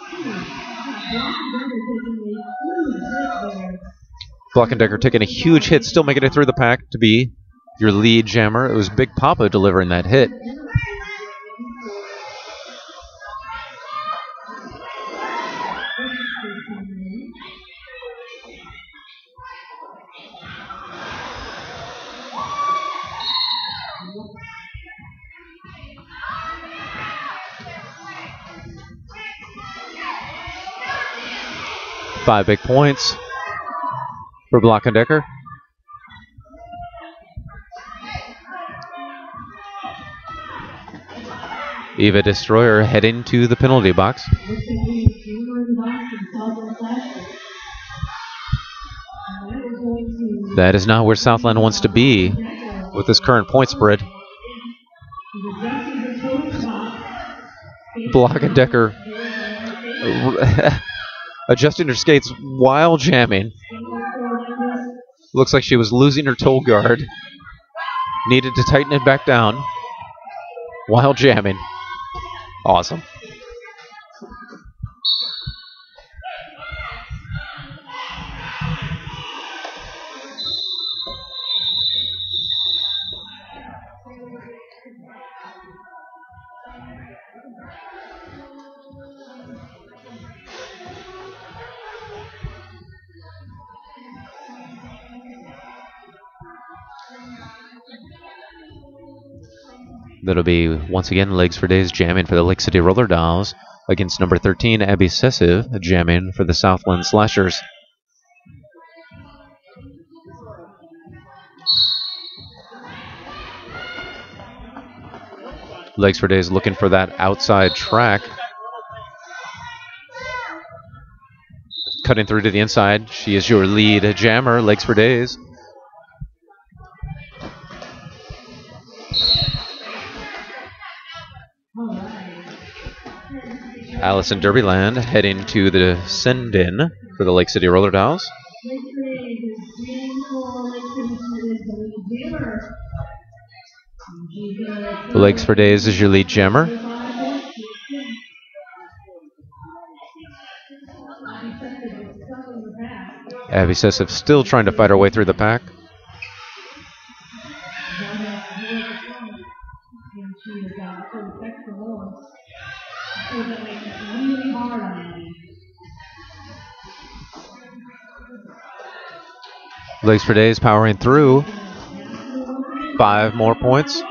Block and Decker taking a huge hit, still making it through the pack to be your lead jammer. It was Big Papa delivering that hit. Five big points for Block and Decker. Eva Destroyer heading to the penalty box. That is not where Southland wants to be with this current point spread. Block and Decker adjusting her skates while jamming. Looks like she was losing her toe guard. Needed to tighten it back down while jamming. Awesome. That'll be, once again, Legs for Days jamming for the Lake City Roller Dolls against number 13, Abby Sessive, jamming for the Southland Slashers. Legs for Days looking for that outside track. Cutting through to the inside. She is your lead jammer, Legs for Days. Allison Derbyland heading to the send-in for the Lake City Roller Dolls. Legs for Days is your lead jammer. Abby Sessive still trying to fight her way through the pack. Legs for Days powering through. 5 more points.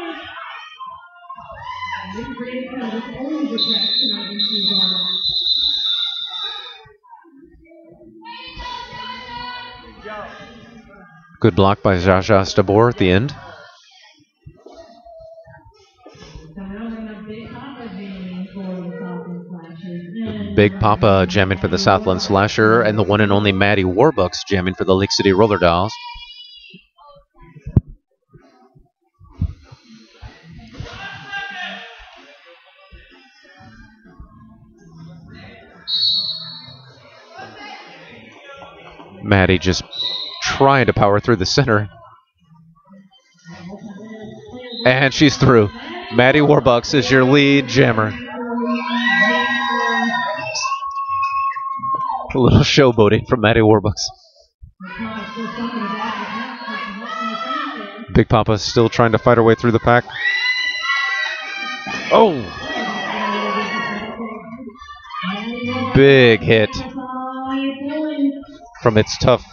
Good block by Jaja Stabor at the end. Big Papa jamming for the Southland Slasher, and the one and only Maddie Warbucks jamming for the Lake City Roller Dolls. Maddie just trying to power through the center. And she's through. Maddie Warbucks is your lead jammer. A little showboating from Maddie Warbucks. Big Papa still trying to fight her way through the pack. Oh! Big hit from It's Tough.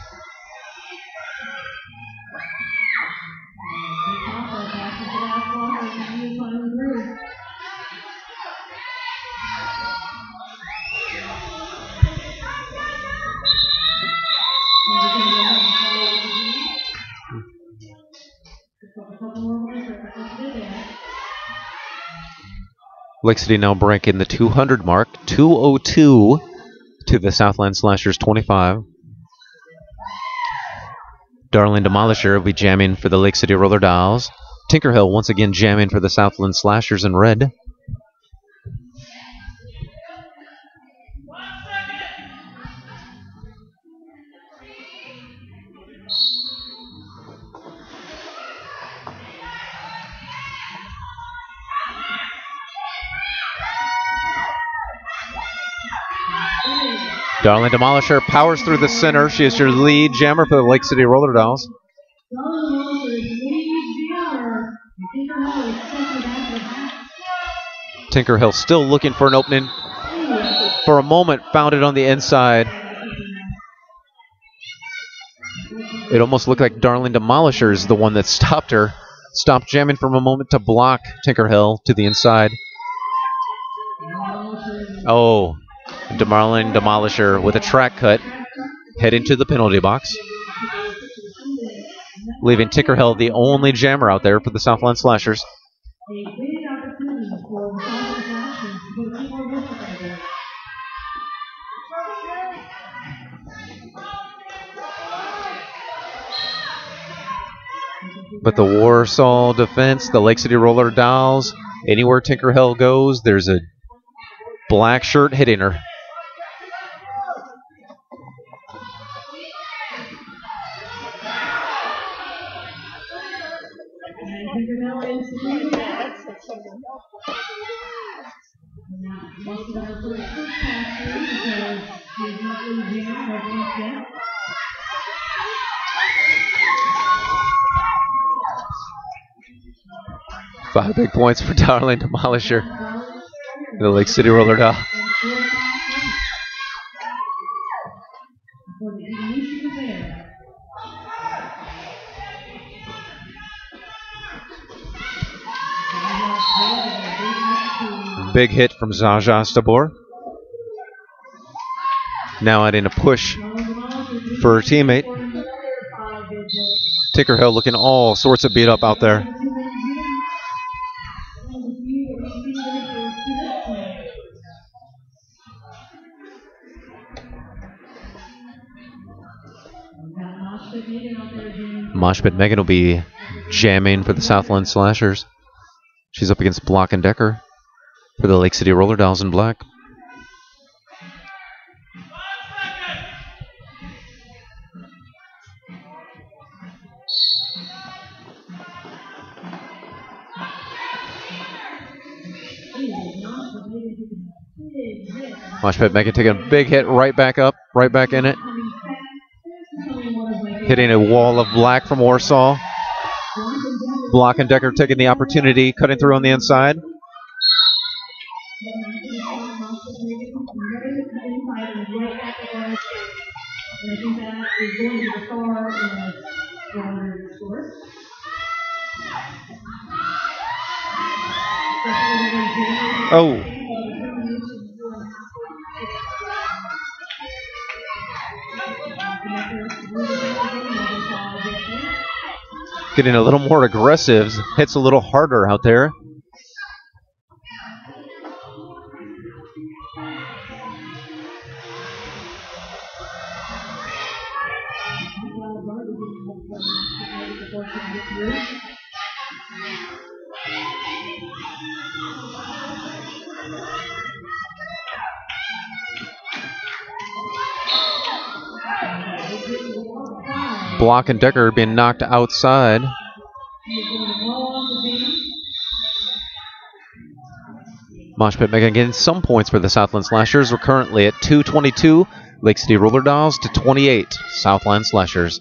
Lake City now breaking the 200 mark. 202 to the Southland Slashers 25. Darling Demolisher will be jamming for the Lake City Roller Dolls. Tinkerhill once again jamming for the Southland Slashers in red. Darling Demolisher powers through the center. She is your lead jammer for the Lake City Roller Dolls. Tinkerhill still looking for an opening. For a moment, found it on the inside. It almost looked like Darling Demolisher is the one that stopped her. Stopped jamming for a moment to block Tinkerhill to the inside. Oh, Darling Demolisher with a track cut, heading to the penalty box, leaving Tinkerhill the only jammer out there for the Southland Slashers. But the Warsaw defense, the Lake City Roller Dolls, anywhere Tinkerhill goes, there's a black shirt hitting her. Five big points for Darling Demolisher, the Lake City Roller Doll. Big hit from Zaja Stabor. Now adding a push for her teammate. Tinkerhill looking all sorts of beat up out there. Moshpit Megan will be jamming for the Southland Slashers. She's up against Block and Decker for the Lake City Roller Dolls in black. Moshpit Megan taking a big hit right back up, right back in it. Hitting a wall of black from Warsaw. Block and Decker taking the opportunity, cutting through on the inside. Oh. Getting a little more aggressive, hits a little harder out there. Block and Decker being knocked outside. Moshpit Megan getting some points for the Southland Slashers. We're currently at 222. Lake City Roller Dolls to 28. Southland Slashers.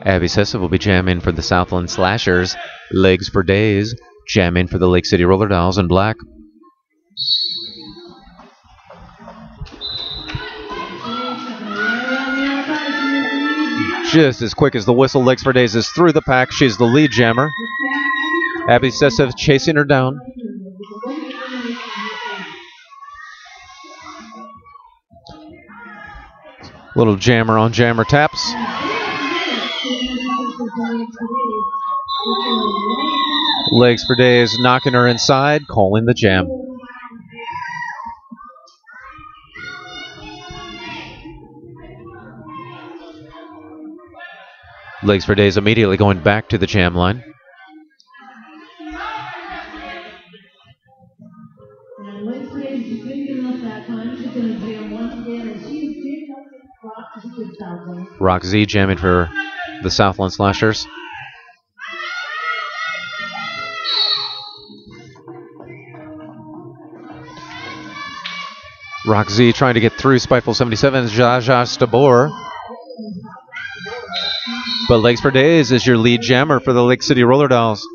Abby Sessa will be jamming for the Southland Slashers. Legs for Days, jamming for the Lake City Roller Dolls in black. Just as quick as the whistle, Legs for Days is through the pack. She's the lead jammer. Abby Sessa chasing her down. Little jammer on jammer taps. Legs for days, knocking her inside, calling the jam. Legs for days immediately going back to the jam line. Rock Z jamming for the Southland Slashers. Rock Z trying to get through Spiteful 77's Jaja Stabor. But Legs for Days is your lead jammer for the Lake City Roller Dolls.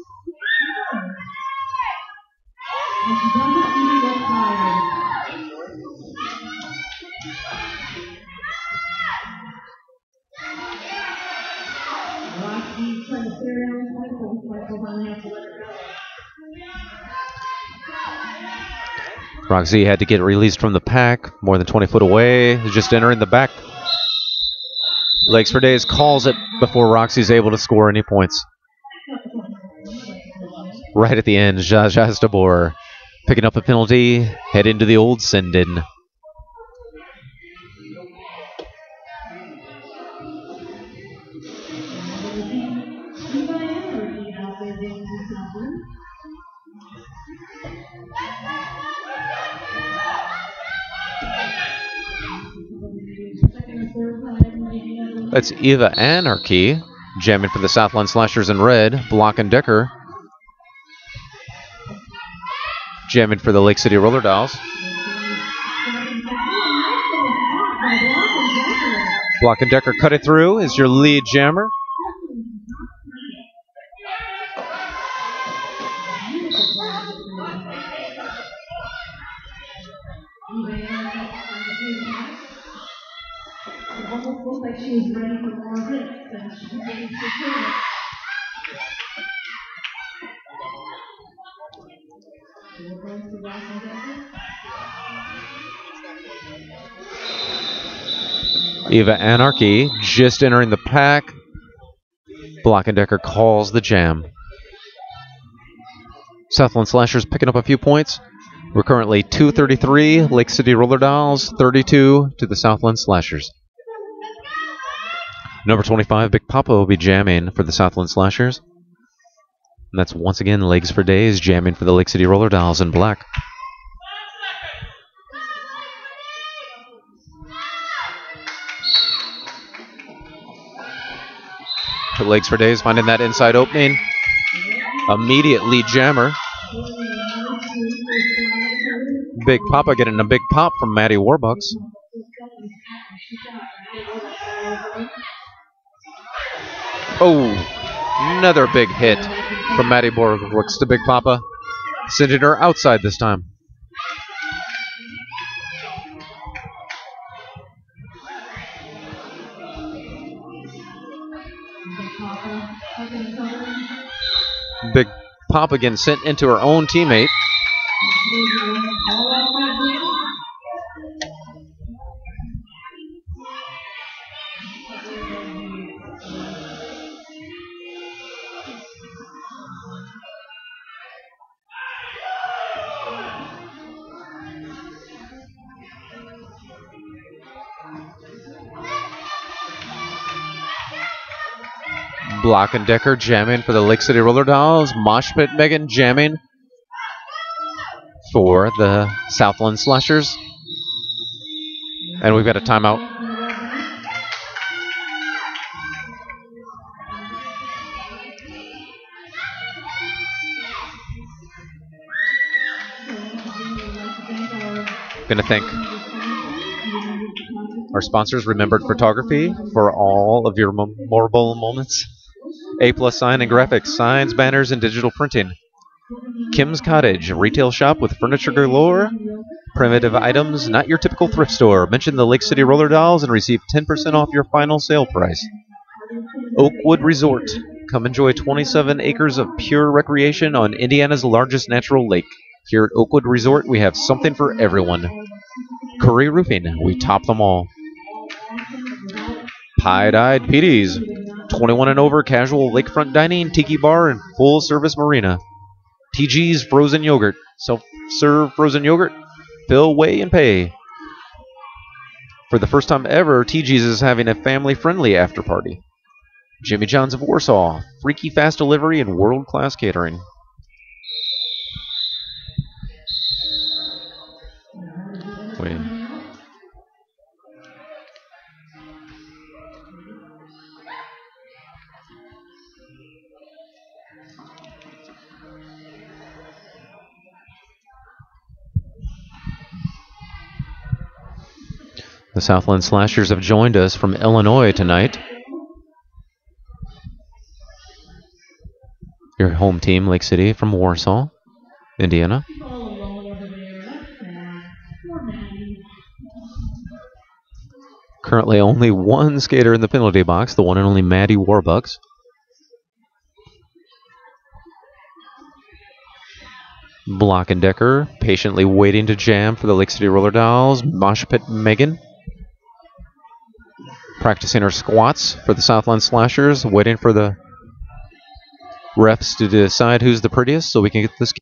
Roxy had to get released from the pack, more than 20 foot away, just entering the back. Legs for Days calls it before Roxy's able to score any points. Right at the end, Jaja Stabor picking up a penalty, head into the old send-in. That's Eva Anarchy, jamming for the Southland Slashers in red. Block and Decker, jamming for the Lake City Roller Dolls. Block and Decker cut it through is your lead jammer. Eva Anarchy just entering the pack. Block and Decker calls the jam. Southland Slashers picking up a few points. We're currently 233, Lake City Roller Dolls, 32 to the Southland Slashers. Number 25, Big Papa will be jamming for the Southland Slashers. And that's once again Legs for Days jamming for the Lake City Roller Dolls in black. Legs for Days finding that inside opening. Immediate lead jammer. Big Papa getting a big pop from Maddie Warbucks. Oh, another big hit from Maddie Warbucks to Big Papa. Sending her outside this time. Big Papa again sent into her own teammate. Block and Decker jamming for the Lake City Roller Dolls. Mosh Pit Megan jamming for the Southland Slashers. And we've got a timeout. Going to thank our sponsors, Remembered Photography, for all of your memorable moments. A+ Sign and Graphics, signs, banners, and digital printing. Kim's Cottage, a retail shop with furniture galore, primitive items, not your typical thrift store. Mention the Lake City Roller Dolls and receive 10% off your final sale price. Oakwood Resort, come enjoy 27 acres of pure recreation on Indiana's largest natural lake. Here at Oakwood Resort, we have something for everyone. Curry Roofing, we top them all. Pie-Dyed Petey's, 21 and over, casual lakefront dining, tiki bar, and full-service marina. TG's frozen yogurt, self-serve frozen yogurt, fill, weigh, and pay. For the first time ever, TG's is having a family-friendly after-party. Jimmy John's of Warsaw, freaky fast delivery and world-class catering. Wait. The Southland Slashers have joined us from Illinois tonight. Your home team, Lake City, from Warsaw, Indiana. Currently only one skater in the penalty box, the one and only Maddie Warbucks. Block and Decker patiently waiting to jam for the Lake City Roller Dolls. Mosh Pit Megan practicing her squats for the Southland Slashers, waiting for the refs to decide who's the prettiest so we can get this.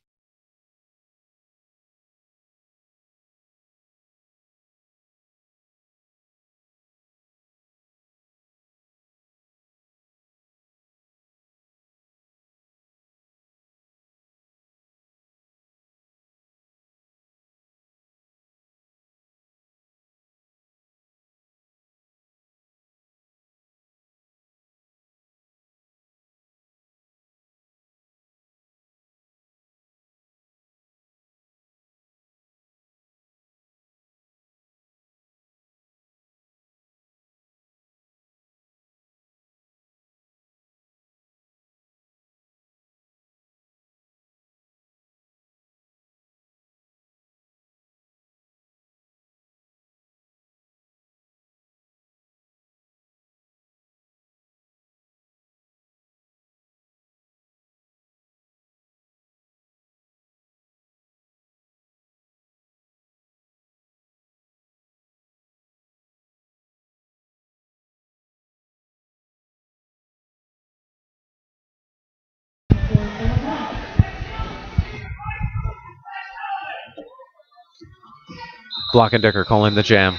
Block and Decker calling the jam.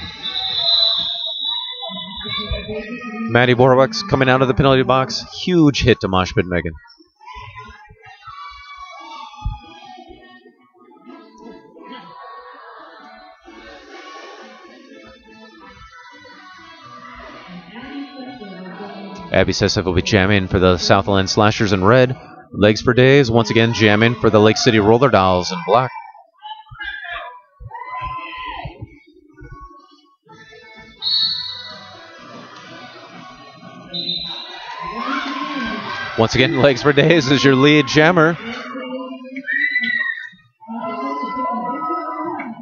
Maddie Warbucks coming out of the penalty box. Huge hit to Mosh Pit Megan. Abby Sessev will be jamming for the Southland Slashers in red. Legs for Days once again jamming for the Lake City Roller Dolls in black. Once again, Legs for Days is your lead jammer.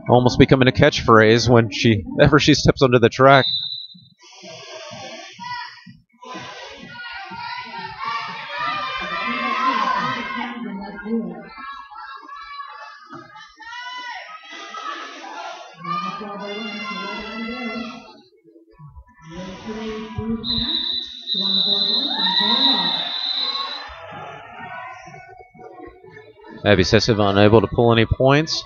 Almost becoming a catchphrase whenever she steps onto the track. Abby Sessev unable to pull any points,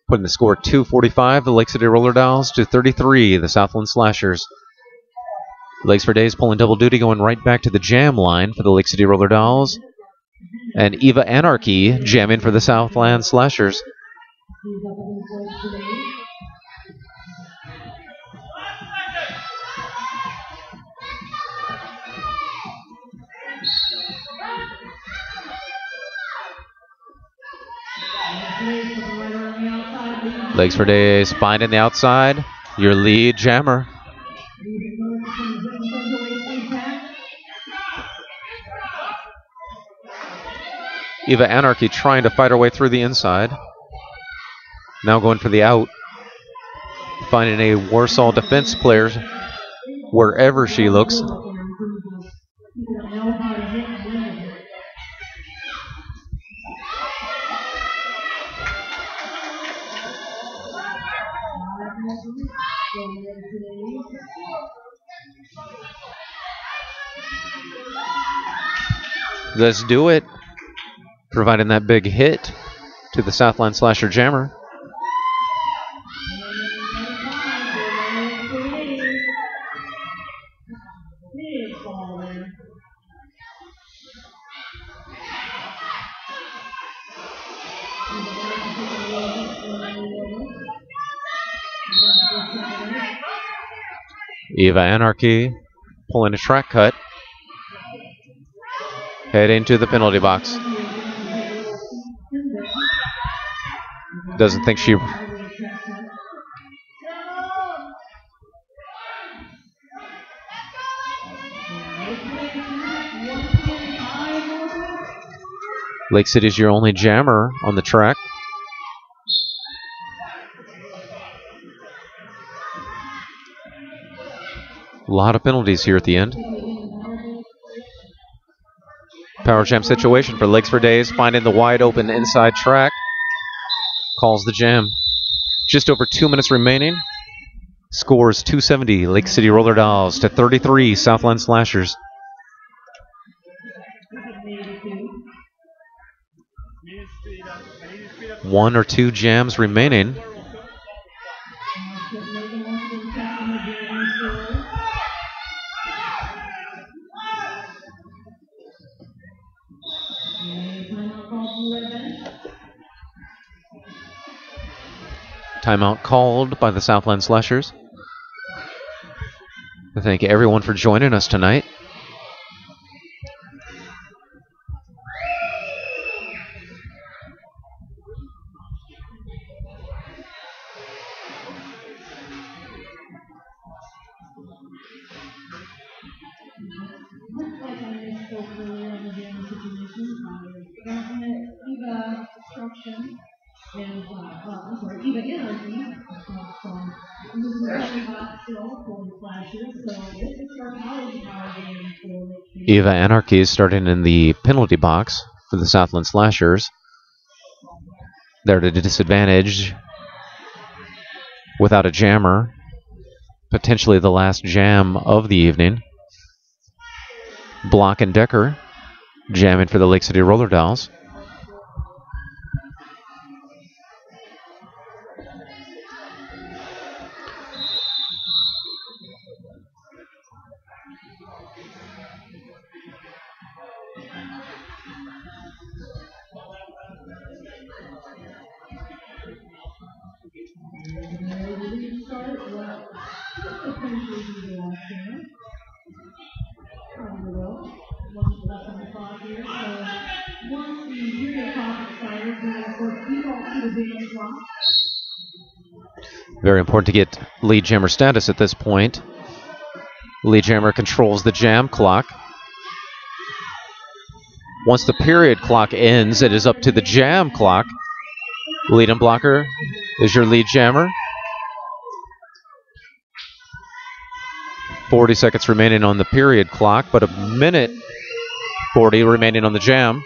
putting the score 245, the Lake City Roller Dolls, to 33, the Southland Slashers. Legs for Days pulling double duty, going right back to the jam line for the Lake City Roller Dolls. And Eva Anarchy jamming for the Southland Slashers. Legs for Days finding the outside. Your lead jammer. Eva Anarchy trying to fight her way through the inside. Now going for the out. Finding a Warsaw defense player wherever she looks. Let's do it. Providing that big hit to the Southland Slasher Jammer. Eva Anarchy pulling a track cut. Heading to the penalty box. Doesn't think she... Lake City's your only jammer on the track. A lot of penalties here at the end. Power jam situation for Legs for Days, finding the wide open inside track. Calls the jam. Just over 2 minutes remaining. Scores 270 Lake City Roller Dolls to 33 Southland Slashers. One or two jams remaining. Timeout called by the Southland Slashers. I thank everyone for joining us tonight. Eva Anarchy is starting in the penalty box for the Southland Slashers. They're at a disadvantage without a jammer. Potentially the last jam of the evening. Block and Decker jamming for the Lake City Roller Dolls. Very important to get lead jammer status at this point. Lead jammer controls the jam clock. Once the period clock ends, it is up to the jam clock. Lead and blocker is your lead jammer. 40 seconds remaining on the period clock, but a minute 40 remaining on the jam.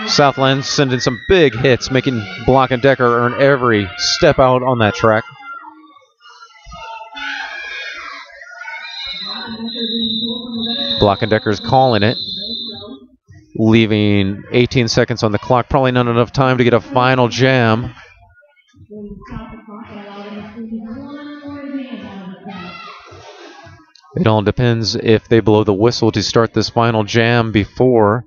Southland sending some big hits, making Block and Decker earn every step out on that track. Block and Decker's calling it, leaving 18 seconds on the clock. Probably not enough time to get a final jam. It all depends if they blow the whistle to start this final jam before.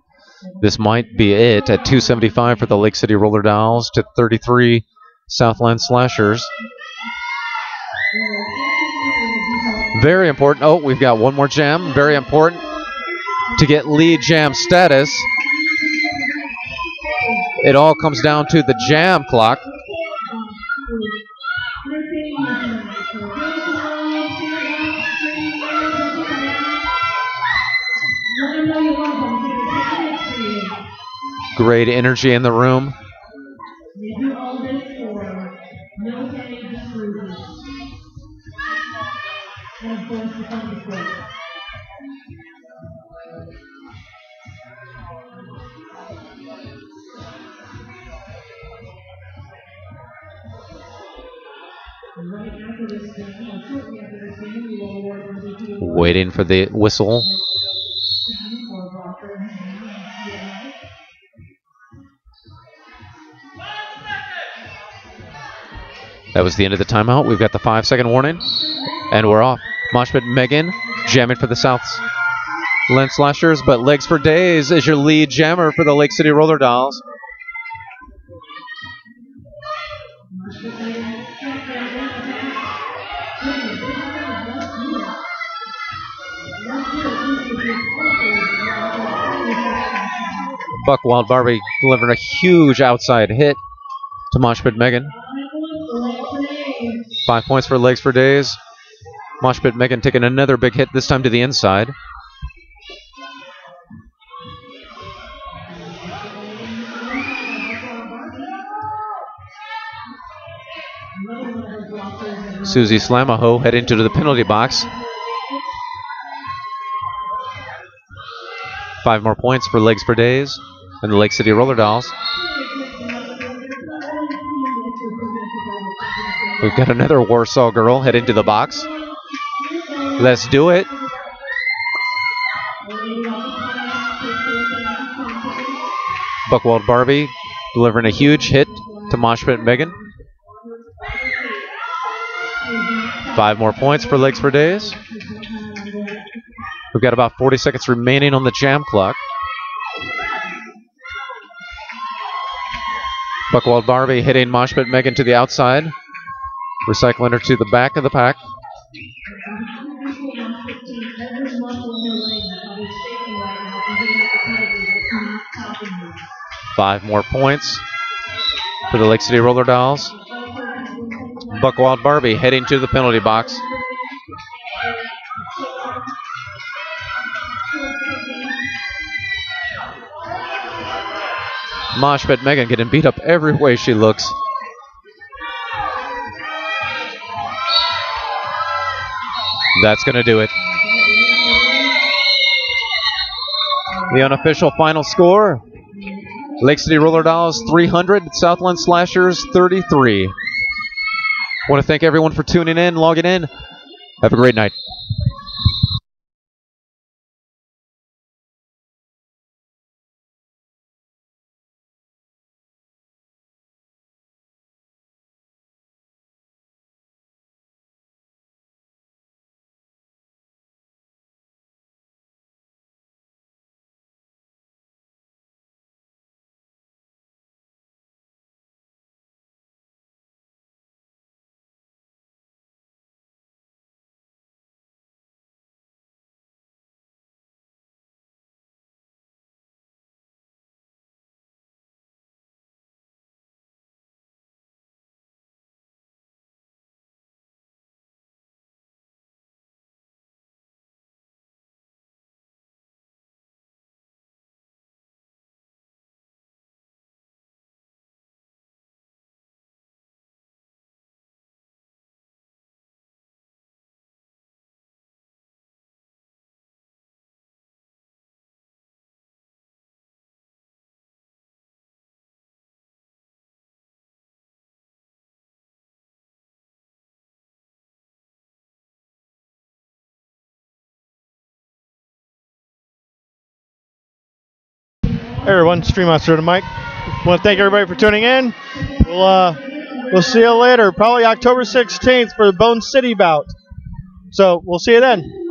This might be it at 275 for the Lake City Roller Dolls to 33 Southland Slashers. Very important. Oh, we've got one more jam. Very important to get lead jam status. It all comes down to the jam clock. Great energy in the room. Waiting for the whistle That was the end of the timeout. We've got the 5-second warning, and we're off. Moshpit Megan jamming for the Southland Slashers, but Legs for Days is your lead jammer for the Lake City Roller Dolls. Buckwild Barbie delivering a huge outside hit to Moshpit Megan. 5 points for Legs for Days. Moshpit Megan taking another big hit, this time to the inside. Susie Slamaho heading to the penalty box. 5 more points for Legs for Days and the Lake City Roller Dolls. We've got another Warsaw girl heading to the box. Let's do it. Buckwild Barbie delivering a huge hit to Moshpit Megan. 5 more points for Legs for Days. We've got about 40 seconds remaining on the jam clock. Buckwild Barbie hitting Moshpit Megan to the outside, recycling her to the back of the pack. Five more points for the Lake City Roller Dolls. Buckwild Barbie heading to the penalty box. Moshpit Megan getting beat up every way she looks. That's going to do it. The unofficial final score, Lake City Roller Dolls 300, Southland Slashers 33. I want to thank everyone for tuning in, logging in. Have a great night. Hey everyone, Stream Monster to Mike. Want to thank everybody for tuning in. We'll see you later, probably October 16th for the Bone City bout. So we'll see you then.